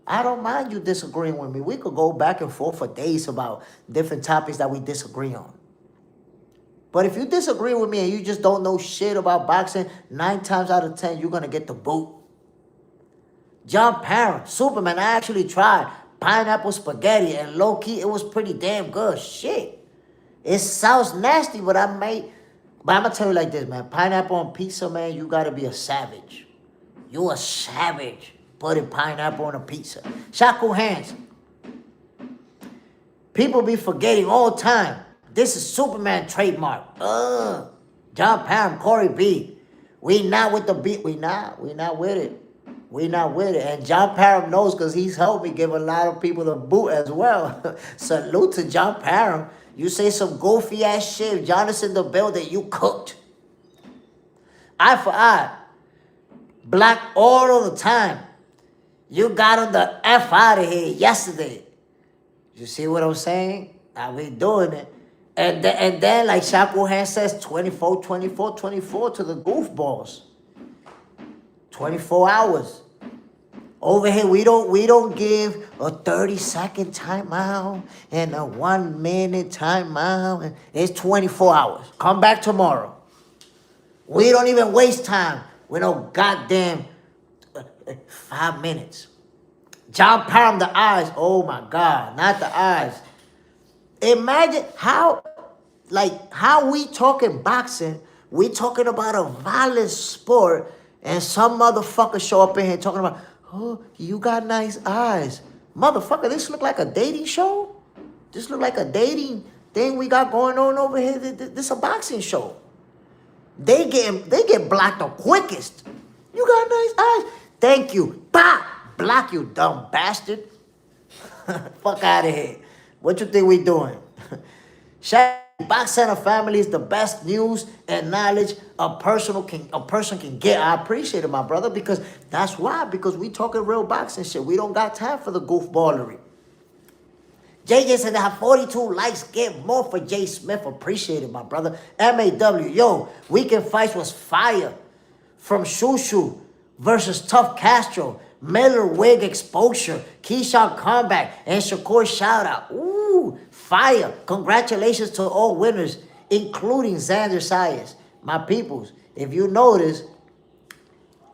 I don't mind you disagreeing with me. We could go back and forth for days about different topics that we disagree on. But if you disagree with me and you just don't know shit about boxing, 9 times out of 10, you're going to get the boot. John Parham, Superman, I actually tried pineapple spaghetti, and low-key, it was pretty damn good. Shit. It sounds nasty, but I'm going to tell you like this, man. Pineapple on pizza, man, you got to be a savage. You a savage putting pineapple on a pizza. Shaku hands. People be forgetting all the time. This is Superman trademark. John Parham, Corey B. We not with the beat. We not with it. We not with it. And John Parham knows because he's helped me give a lot of people the boot as well. Salute to John Parham. You say some goofy ass shit. Jonas in the building, you cooked. Eye for eye. Black all the time. You got him the F out of here yesterday. You see what I'm saying? I be doing it. And then like Shaku Hand says, 24 to the goofballs. 24 hours. Over here, we don't give a 30-second timeout and a 1-minute timeout. It's 24 hours. Come back tomorrow. We don't even waste time with no goddamn 5 minutes. John Parham, the eyes. Oh my God, not the eyes. Imagine how we talking boxing, we talking about a violent sport, and some motherfucker show up in here talking about, oh, you got nice eyes. Motherfucker, this look like a dating show? This look like a dating thing we got going on over here? This a boxing show. They get blocked the quickest. You got nice eyes. Thank you. Bah! Block, you dumb bastard. Fuck out of here. What you think we doing? Box Center family is the best news and knowledge a person can get. I appreciate it, my brother, because that's why. Because we talking real boxing shit. We don't got time for the goofballery. JJ said I have 42 likes. Get more for J. Smith. Appreciate it, my brother. MAW. Yo, Weekend Fights was fire. From Shushu versus Tough Castro. Miller Wig Exposure, Keyshawn Comeback, and Shakur Shoutout. Ooh, fire. Congratulations to all winners, including Xander Zayas. My peoples, if you notice,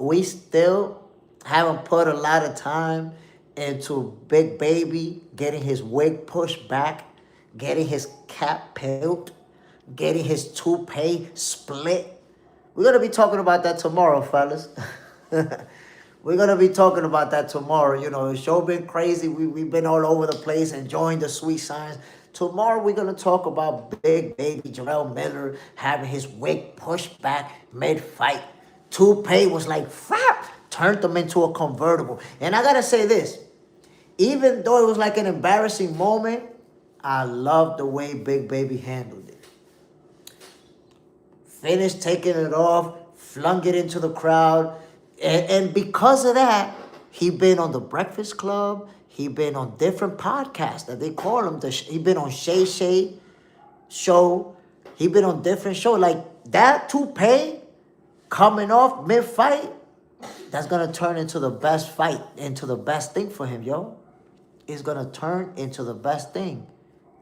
we still haven't put a lot of time into Big Baby getting his wig pushed back, getting his cap peeled, getting his toupee split. We're going to be talking about that tomorrow, fellas. We're going to be talking about that tomorrow. You know, the show been crazy. We've been all over the place enjoying the sweet science. Tomorrow, we're going to talk about Big Baby Jarrell Miller having his wig pushed back mid-fight. Toupee was like, frap, turned him into a convertible. And I got to say this. Even though it was like an embarrassing moment, I love the way Big Baby handled it. Finished taking it off, flung it into the crowd. And because of that, he been on The Breakfast Club. He been on different podcasts that they call him. He been on Shay Shay show. He been on different shows. Like that toupee coming off mid-fight, that's going to turn into the best fight, into the best thing for him, yo. It's going to turn into the best thing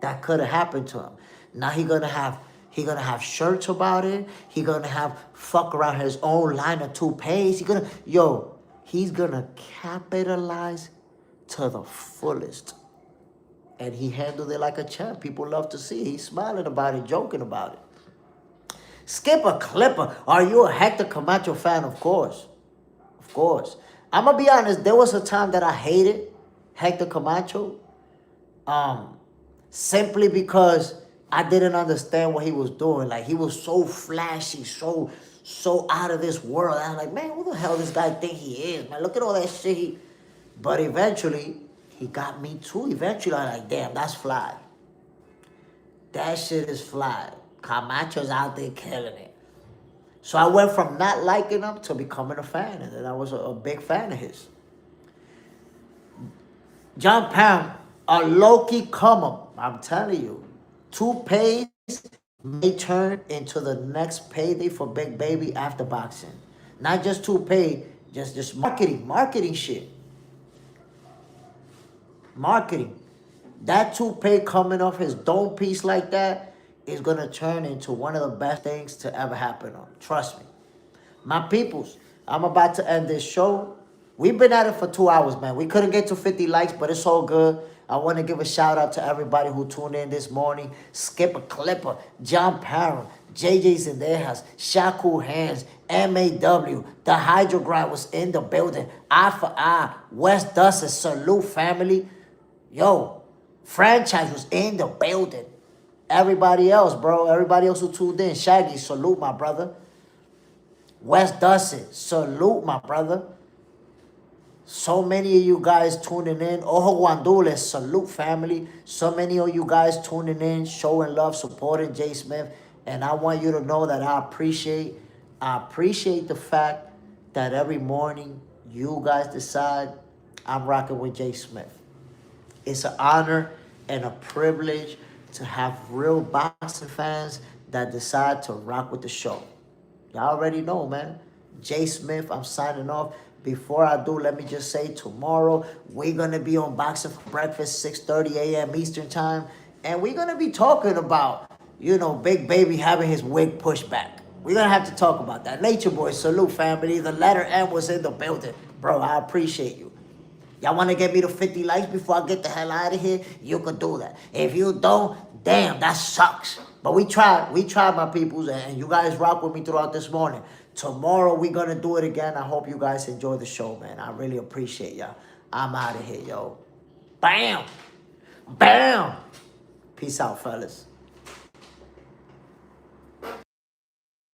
that could have happened to him. Now he going to have He gonna have shirts about it. He gonna have fuck around his own line of toupees. He's gonna capitalize to the fullest. And he handled it like a champ. People love to see it. He's smiling about it, joking about it. Skip a Clipper. Are you a Hector Camacho fan? Of course. Of course. I'm going to be honest. There was a time that I hated Hector Camacho. Simply because I didn't understand what he was doing. Like, he was so flashy, so out of this world. I was like, man, who the hell this guy think he is, man? Look at all that shit. But eventually, he got me too. Eventually, I'm like, damn, that's fly. That shit is fly. Camacho's out there killing it. So I went from not liking him to becoming a fan. And then I was a big fan of his. John Pound, a low-key come-up. I'm telling you. 2 pays may turn into the next payday for Big Baby after boxing. Not just 2 pay, just marketing shit. Marketing. That 2 pay coming off his dome piece like that is going to turn into one of the best things to ever happen on. Trust me. My peoples, I'm about to end this show. We've been at it for 2 hours, man. We couldn't get to 50 likes, but it's all good. I want to give a shout out to everybody who tuned in this morning. Skip a Clipper, John Parent, JJ Zayas, Shaku Hands, MAW, the Hydro Grind was in the building. Eye for Eye, West Dustin, salute family. Yo, Franchise was in the building. Everybody else, bro. Everybody else who tuned in. Shaggy, salute, my brother. West Dustin, salute, my brother. So many of you guys tuning in. Ojo Guandules, salute, family. So many of you guys tuning in, showing love, supporting Jay Smith. And I want you to know that I appreciate the fact that every morning you guys decide I'm rocking with Jay Smith. It's an honor and a privilege to have real boxing fans that decide to rock with the show. Y'all already know, man. Jay Smith, I'm signing off. Before I do, let me just say tomorrow we're going to be on Boxing for Breakfast, 6:30 a.m. Eastern Time. And we're going to be talking about, Big Baby having his wig pushed back. We're going to have to talk about that. Nature Boy, salute, family. The letter M was in the building. Bro, I appreciate you. Y'all want to get me to 50 likes before I get the hell out of here? You can do that. If you don't, damn, that sucks. But we tried, my peoples, and you guys rock with me throughout this morning. Tomorrow, we're going to do it again. I hope you guys enjoy the show, man. I really appreciate y'all. I'm out of here, yo. Bam. Bam. Peace out, fellas.